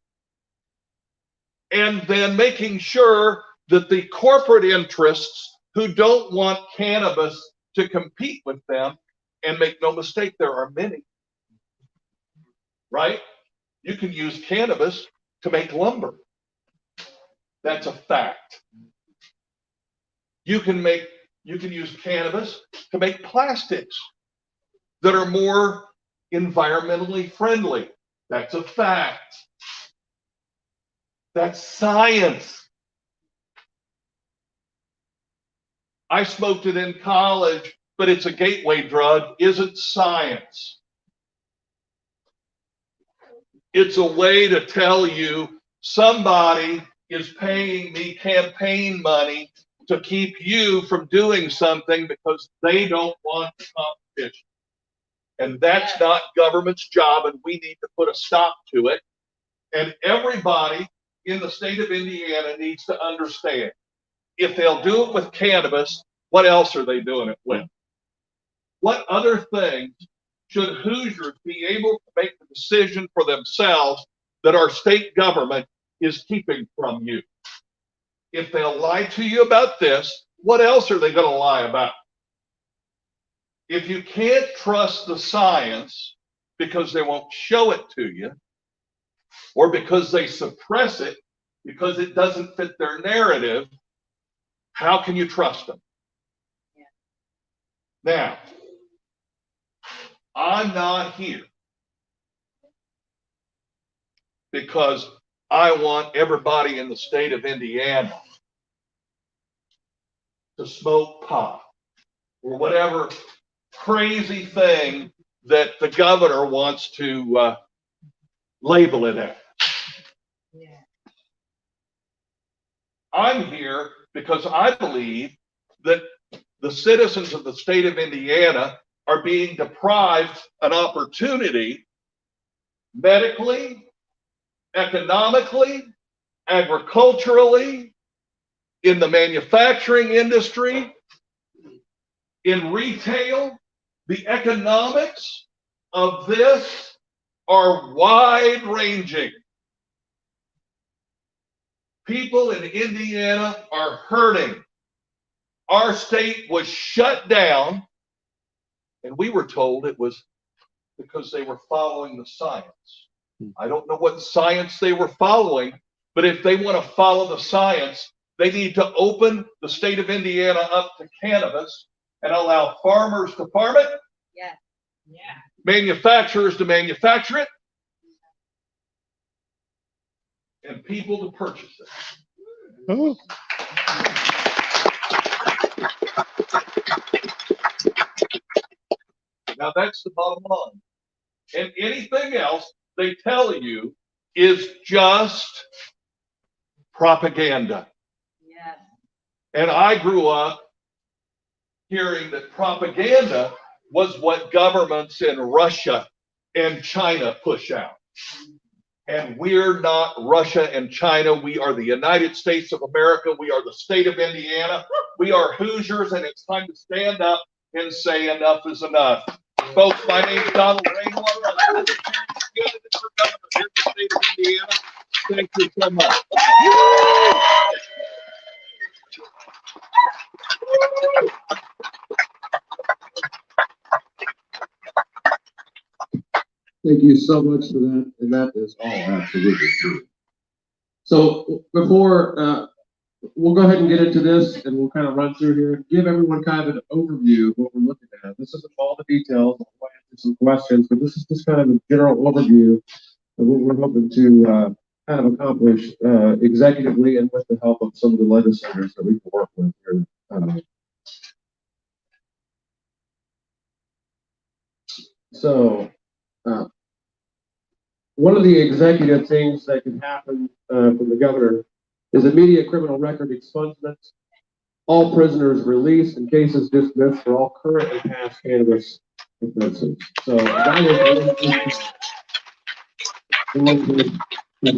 and then making sure that the corporate interests who don't want cannabis to compete with them, and make no mistake, there are many, right? You can use cannabis to make lumber. That's a fact. You can use cannabis to make plastics that are more environmentally friendly. That's a fact. That's science. I smoked it in college, but it's a gateway drug, isn't science. It's a way to tell you somebody is paying me campaign money to keep you from doing something because they don't want competition. And that's not government's job, and we need to put a stop to it. And everybody in the state of Indiana needs to understand, if they'll do it with cannabis, what else are they doing it with? What other things should Hoosiers be able to make the decision for themselves that our state government is keeping from you? If they'll lie to you about this, what else are they going to lie about? If you can't trust the science because they won't show it to you, or because they suppress it because it doesn't fit their narrative, how can you trust them? Yeah. Now, I'm not here because I want everybody in the state of Indiana to smoke pot or whatever crazy thing that the governor wants to label it as. Yeah. I'm here because I believe that the citizens of the state of Indiana are being deprived an opportunity medically, economically, agriculturally, in the manufacturing industry, in retail. The economics of this are wide-ranging. People in Indiana are hurting. Our state was shut down, and we were told it was because they were following the science. I don't know what science they were following, but if they want to follow the science, they need to open the state of Indiana up to cannabis and allow farmers to farm it, yeah, manufacturers to manufacture it, and people to purchase it. Oh. Now that's the bottom line. And anything else they tell you is just propaganda. Yes. And I grew up hearing that propaganda was what governments in Russia and China push out. And we're not Russia and China. We are the United States of America. We are the state of Indiana. We are Hoosiers, and it's time to stand up and say enough is enough. Folks, my name's Donald Rainwater. I'm the candidate for governor here in the state of Indiana. Thank you so much. Thank you so much for that, and that is all absolutely true. So before we'll go ahead and get into this, and we'll kind of run through here, give everyone kind of an overview of what we're looking at. This isn't all the details. I'll answer some questions, but this is just kind of a general overview of what we're hoping to kind of accomplish executively and with the help of some of the legislators that we can work with here. One of the executive things that can happen from the governor is immediate criminal record expungement, all prisoners released and cases dismissed for all current and past cannabis offenses. So that is we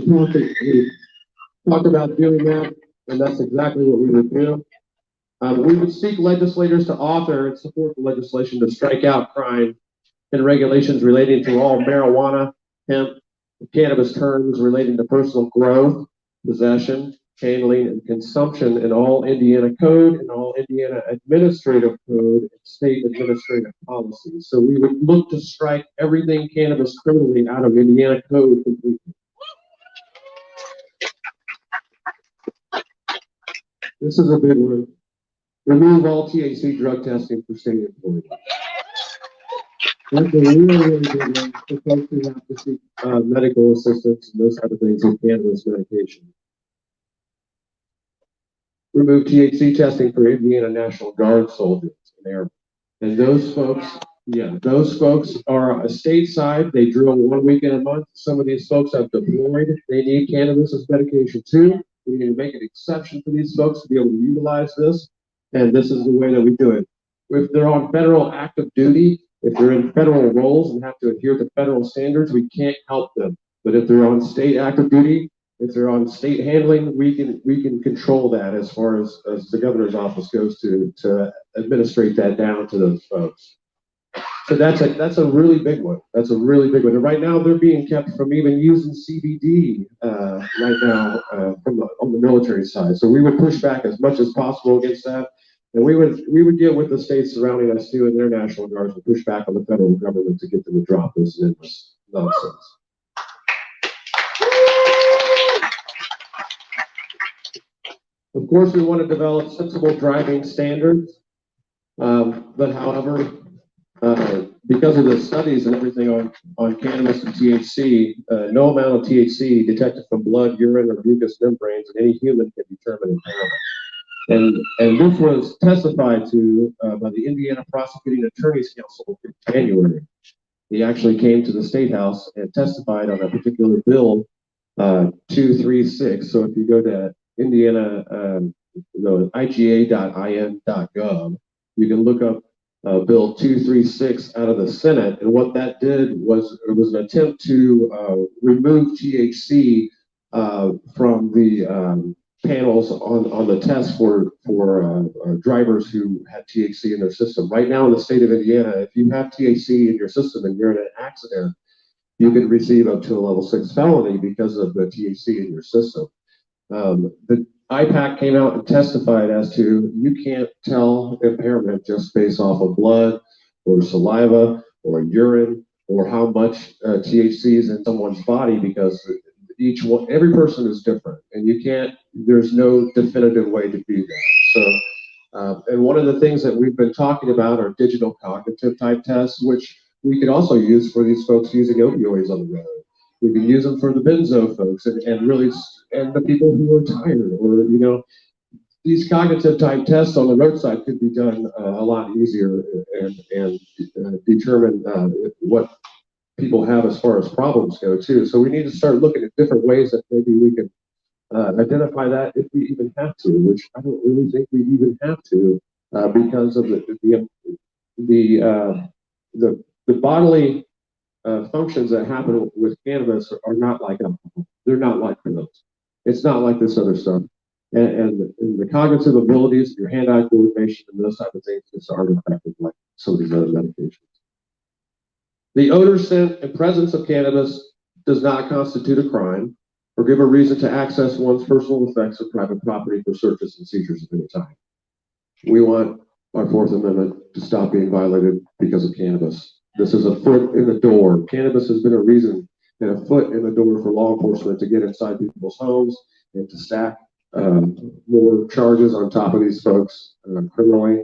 talked about doing that, and that's exactly what we would do. We would seek legislators to author and support the legislation to strike out crime and regulations relating to all marijuana, hemp, cannabis terms relating to personal growth, possession, handling, and consumption in all Indiana code and all Indiana administrative code and state administrative policies. So we would look to strike everything cannabis criminally out of Indiana code completely. This is a big one. Remove all THC drug testing for state employees. That's a really good one for folks who have to seek medical assistance and those type of things with cannabis medication. Remove THC testing for Indiana National Guard soldiers and airmen. And those folks, those folks are stateside. They drill 1 weekend a month. Some of these folks have deployed. They need cannabis as medication too. We need to make an exception for these folks to be able to utilize this. And this is the way that we do it. If they're on federal active duty, if they're in federal roles and have to adhere to federal standards, we can't help them. But if they're on state active duty, if they're on state handling, we can control that as far as the governor's office goes to administrate that down to those folks. So that's a really big one. That's a really big one. And right now they're being kept from even using CBD right now on the military side. So we would push back as much as possible against that. And we would get with the states surrounding us too and their national guards and push back on the federal government to get them to drop this endless nonsense. Of course, we want to develop sensible driving standards, but however, because of the studies and everything on cannabis and THC, no amount of THC detected from blood, urine, or mucous membranes in any human can determine impairment. And this was testified to by the Indiana Prosecuting Attorneys Council in January. He actually came to the State House and testified on a particular bill, 236. So if you go to Indiana, iga.in.gov, you can look up Bill 236 out of the Senate. And what that did was it was an attempt to remove THC from the panels on the test for drivers who had THC in their system. Right now in the state of Indiana, if you have THC in your system and you're in an accident, you could receive up to a level 6 felony because of the THC in your system. The IPAC came out and testified as to you can't tell impairment just based off of blood or saliva or urine or how much THC is in someone's body because every person is different, and there's no definitive way to do that. So, and one of the things that we've been talking about are digital cognitive type tests, which we could also use for these folks using opioids on the road. We can use them for the benzo folks and the people who are tired, or, these cognitive type tests on the roadside could be done a lot easier and determine what people have as far as problems go too. So we need to start looking at different ways that maybe we can identify that if we even have to, which I don't really think we even have to, because of the bodily functions that happen with cannabis are not like alcohol. They're not like pills. It's not like this other stuff. And the cognitive abilities, your hand-eye coordination, and those type of things just aren't affected like some of these other medications. The odor, scent, and presence of cannabis does not constitute a crime or give a reason to access one's personal effects or private property for searches and seizures of any time. We want our Fourth Amendment to stop being violated because of cannabis. This is a foot in the door. Cannabis has been a reason and a foot in the door for law enforcement to get inside people's homes and to stack more charges on top of these folks criminally.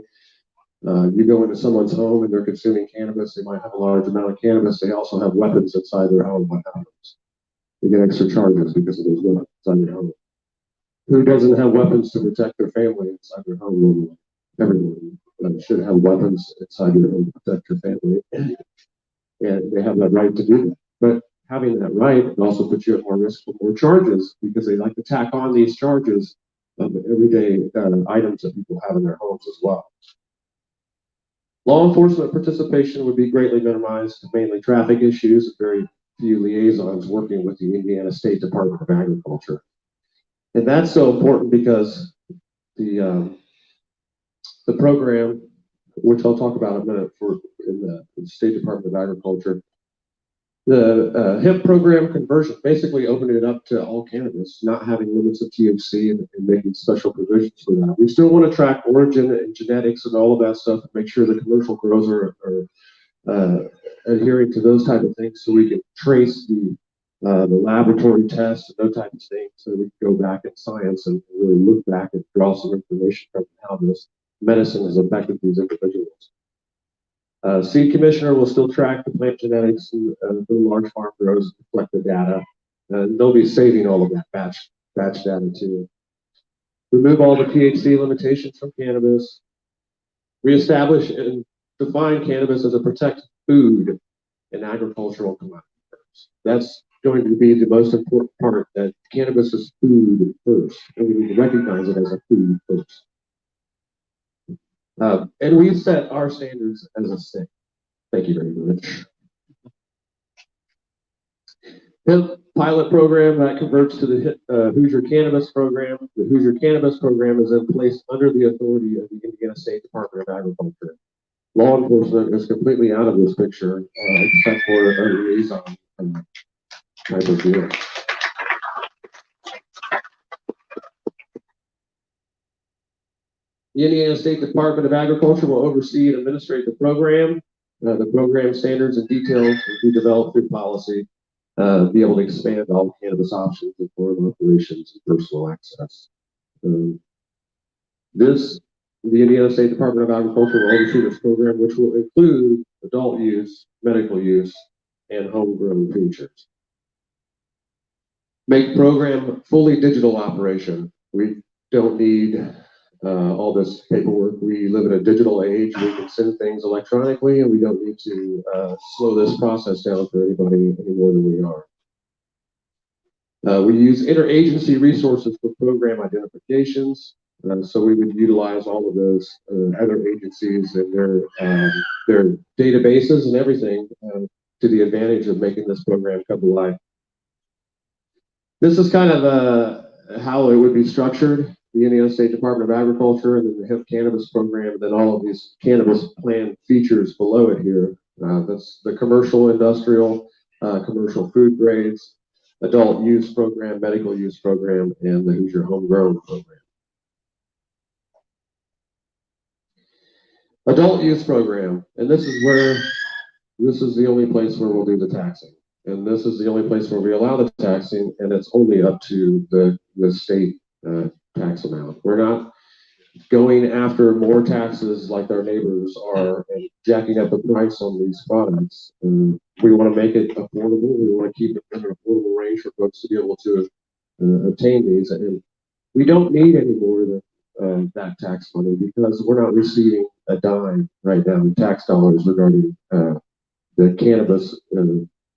You go into someone's home and they're consuming cannabis. They might have a large amount of cannabis. They also have weapons inside their home. What happens? They get extra charges because of those weapons inside their home. Who doesn't have weapons to protect their family inside their home normally? Everyone should have weapons inside your home to protect your family. And they have that right to do that. But having that right also puts you at more risk for more charges because they like to tack on these charges of everyday items that people have in their homes as well. Law enforcement participation would be greatly minimized, mainly traffic issues, and very few liaisons working with the Indiana State Department of Agriculture. And that's so important because the program, which I'll talk about in a minute in the State Department of Agriculture, the hemp program conversion basically opened it up to all cannabis, not having limits of THC and making special provisions for that. We still want to track origin and genetics and all of that stuff and make sure the commercial grows are adhering to those type of things so we can trace the laboratory tests and those type of things so we can go back in science and really look back and draw some information from how this medicine has affected these individuals. Seed Commissioner will still track the plant genetics and the large farm grows and collect the data. They'll be saving all of that batch data too. Remove all the THC limitations from cannabis. Reestablish and define cannabis as a protected food in agricultural commodity terms. That's going to be the most important part, that cannabis is food first, and we need to recognize it as a food first. And we've set our standards as a state. Thank you very much. Hemp pilot program that converts to the Hoosier Cannabis program. The Hoosier Cannabis program is in place under the authority of the Indiana State Department of Agriculture. Law enforcement is completely out of this picture, except for a liaison type of deal. The Indiana State Department of Agriculture will oversee and administrate the program. The program standards and details will be developed through policy, be able to expand all cannabis options and foreign operations and personal access. The Indiana State Department of Agriculture will oversee this program, which will include adult use, medical use, and homegrown features. Make program fully digital operation. We don't need all this paperwork. We live in a digital age. We can send things electronically, and we don't need to slow this process down for anybody any more than we are. We use interagency resources for program identifications. So we would utilize all of those other agencies and their databases and everything to the advantage of making this program come to life. This is kind of how it would be structured. The Indiana State Department of Agriculture and then the hemp cannabis program, and then all of these cannabis plan features below it here. That's the commercial, industrial, commercial food grades, adult use program, medical use program, and the Hoosier homegrown program. Adult use program, and this is the only place where we'll do the taxing. And this is the only place where we allow the taxing, and it's only up to the state tax amount. We're not going after more taxes like our neighbors are and jacking up the price on these products. We want to make it affordable. We want to keep it in an affordable range for folks to be able to obtain these. And we don't need any more than that tax money because we're not receiving a dime right now in tax dollars regarding the cannabis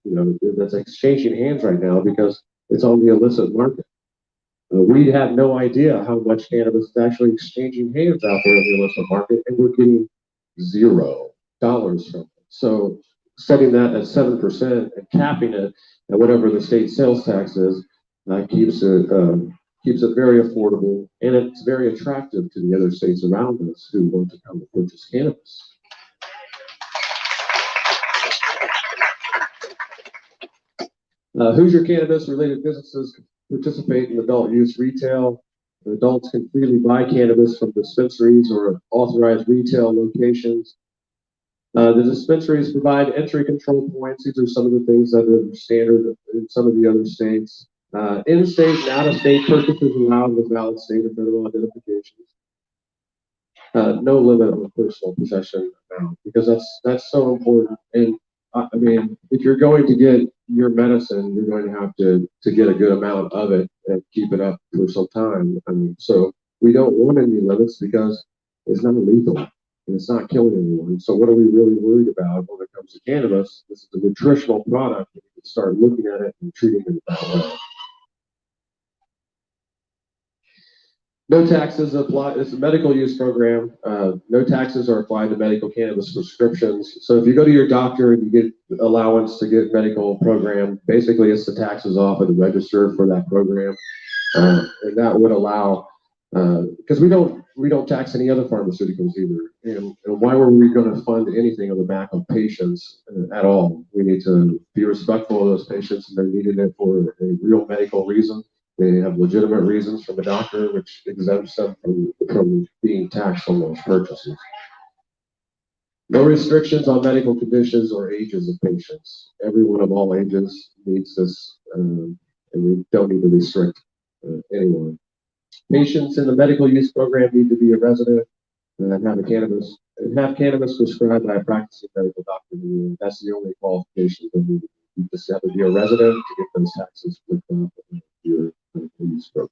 that's exchanging hands right now because it's on the illicit market. We have no idea how much cannabis is actually exchanging hands out there in the illicit market, and we're getting $0 from it. So setting that at 7% and capping it at whatever the state sales tax is keeps it very affordable, and it's very attractive to the other states around us who want to come and purchase cannabis. Hoosier cannabis-related businesses participate in adult use retail. Adults can freely buy cannabis from dispensaries or authorized retail locations. The dispensaries provide entry control points. These are some of the things that are standard in some of the other states. In-state and out-of-state purchases allowed with valid state or federal identifications. No limit on personal possession amount, because that's so important. And I mean, if you're going to get your medicine, you're going to have to get a good amount of it and keep it up for some time. I mean, so we don't want any limits because it's not illegal and it's not killing anyone. So what are we really worried about when it comes to cannabis? This is a nutritional product, and you can start looking at it and treating it that way. No taxes apply. It's a medical use program. No taxes are applied to medical cannabis prescriptions. So if you go to your doctor and you get allowance to get medical program, basically it's the taxes off of the register for that program, and that would allow because we don't tax any other pharmaceuticals either. And why were we going to fund anything on the back of patients at all? We need to be respectful of those patients, and they're needing it for a real medical reason. They have legitimate reasons from a doctor, which exempts them from being taxed on those purchases. No restrictions on medical conditions or ages of patients. Everyone of all ages needs this, and we don't need to restrict anyone. Patients in the medical use program need to be a resident and have cannabis prescribed by a practicing medical doctor. That's the only qualification that you just have to be a resident to get those taxes with your medical use program.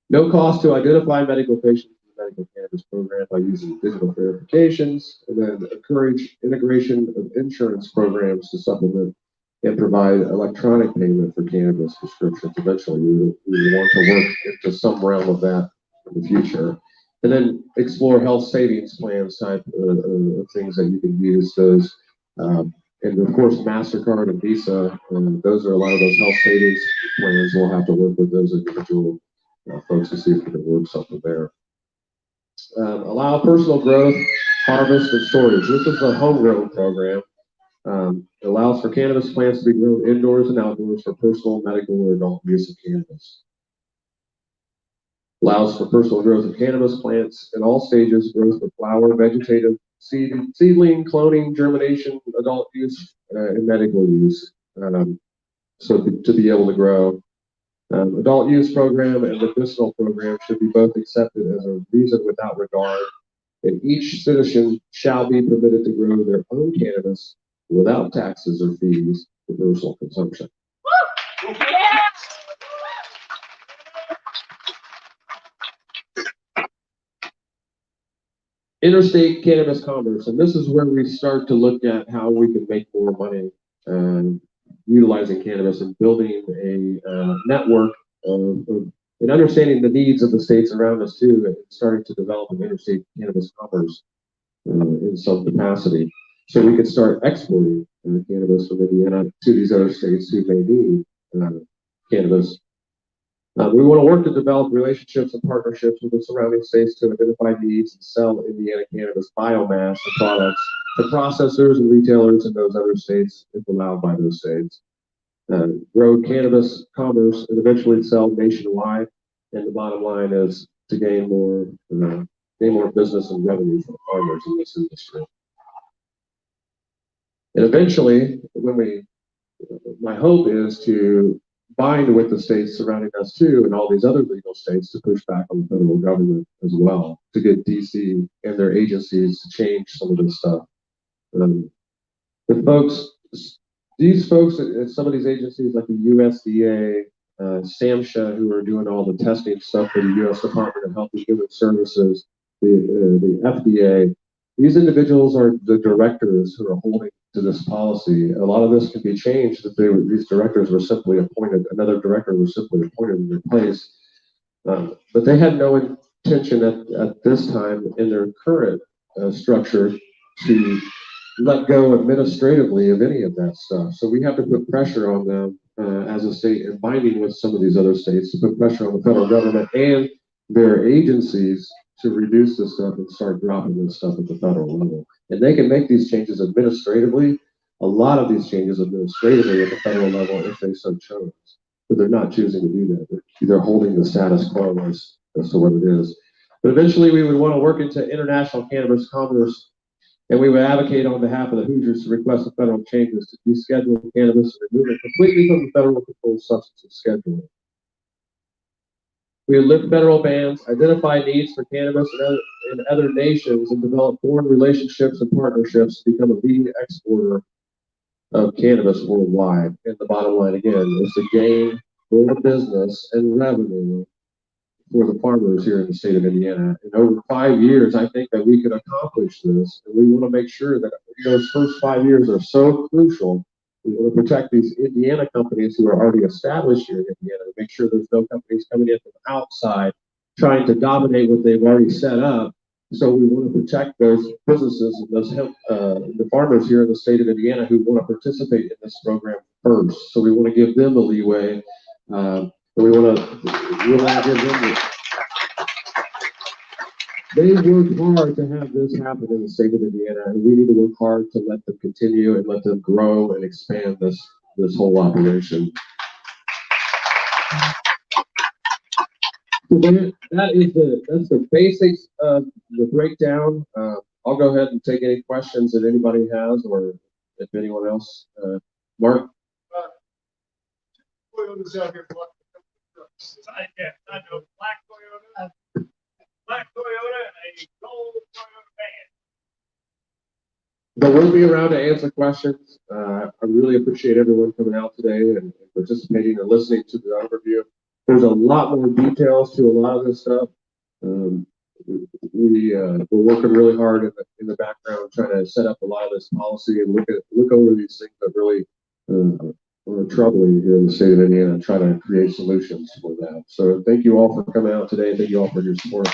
No cost to identify medical patients in the medical cannabis program by using digital verifications, and then encourage integration of insurance programs to supplement and provide electronic payment for cannabis prescriptions. Eventually, we want to work into some realm of that in the future. And then explore health savings plans type of things that you can use those. And of course, MasterCard and Visa, those are a lot of those health savings plans. We'll have to work with those individual folks to see if we can work something there. Allow personal growth, harvest, and storage. This is a homegrown program. It allows for cannabis plants to be grown indoors and outdoors for personal, medical, or adult use of cannabis. Allows for personal growth of cannabis plants in all stages, growth of flower, vegetative, seedling, cloning, germination, adult use, and medical use. So to be able to grow. Adult use program and medicinal program should be both accepted as a reason without regard, and each citizen shall be permitted to grow their own cannabis without taxes or fees for personal consumption. Interstate cannabis commerce, and this is where we start to look at how we can make more money utilizing cannabis and building a network and understanding the needs of the states around us too, and starting to develop an interstate cannabis commerce in some capacity. So we could start exporting cannabis from Indiana to these other states who may need cannabis. We want to work to develop relationships and partnerships with the surrounding states to identify needs and sell Indiana cannabis biomass and products to processors and retailers in those other states if allowed by those states. Grow cannabis commerce and eventually sell nationwide. And the bottom line is to gain more business and revenue for farmers in this industry. And eventually, my hope is to bind with the states surrounding us too, and all these other legal states to push back on the federal government as well, to get DC and their agencies to change some of this stuff. These folks at some of these agencies like the USDA, SAMHSA, who are doing all the testing stuff for the U.S. Department of Health and Human Services, the FDA, These individuals are the directors who are holding to this policy. A lot of this can be changed if these directors were simply appointed, another director was simply appointed in their place. But they had no intention at this time in their current structure to let go administratively of any of that stuff. So we have to put pressure on them as a state and binding with some of these other states to put pressure on the federal government and their agencies to reduce this stuff and start dropping this stuff at the federal level. And they can make these changes administratively, a lot of these changes administratively at the federal level if they so chose. But they're not choosing to do that. They're holding the status quo as to what it is. But eventually we would want to work into international cannabis commerce, and we would advocate on behalf of the Hoosiers to request the federal changes to deschedule cannabis and remove it completely from the federal controlled substances scheduling. We would lift federal bans, identify needs for cannabis in other nations, and develop foreign relationships and partnerships to become a leading exporter of cannabis worldwide. And the bottom line again is to gain more business and revenue for the farmers here in the state of Indiana. In over 5 years, I think that we can accomplish this, and we want to make sure that those first 5 years are so crucial. We want to protect these Indiana companies who are already established here in Indiana, to make sure there's no companies coming in from outside trying to dominate what they've already set up. So we want to protect those businesses and those the farmers here in the state of Indiana who want to participate in this program first. So we want to give them the leeway. We want to give them they worked hard to have this happen in the state of Indiana, and we need to work hard to let them continue and let them grow and expand this whole operation. So that's the basics of the breakdown. I'll go ahead and take any questions that anybody has, or if anyone else. Mark? Toyota's out here blocking trucks. I know. Black Toyota and a gold Toyota van. But we'll be around to answer questions. I really appreciate everyone coming out today and participating and listening to the overview. There's a lot more details to a lot of this stuff. We're working really hard in the background trying to set up a lot of this policy and look over these things that really are troubling here in the state of Indiana and try to create solutions for that. So thank you all for coming out today. Thank you all for your support.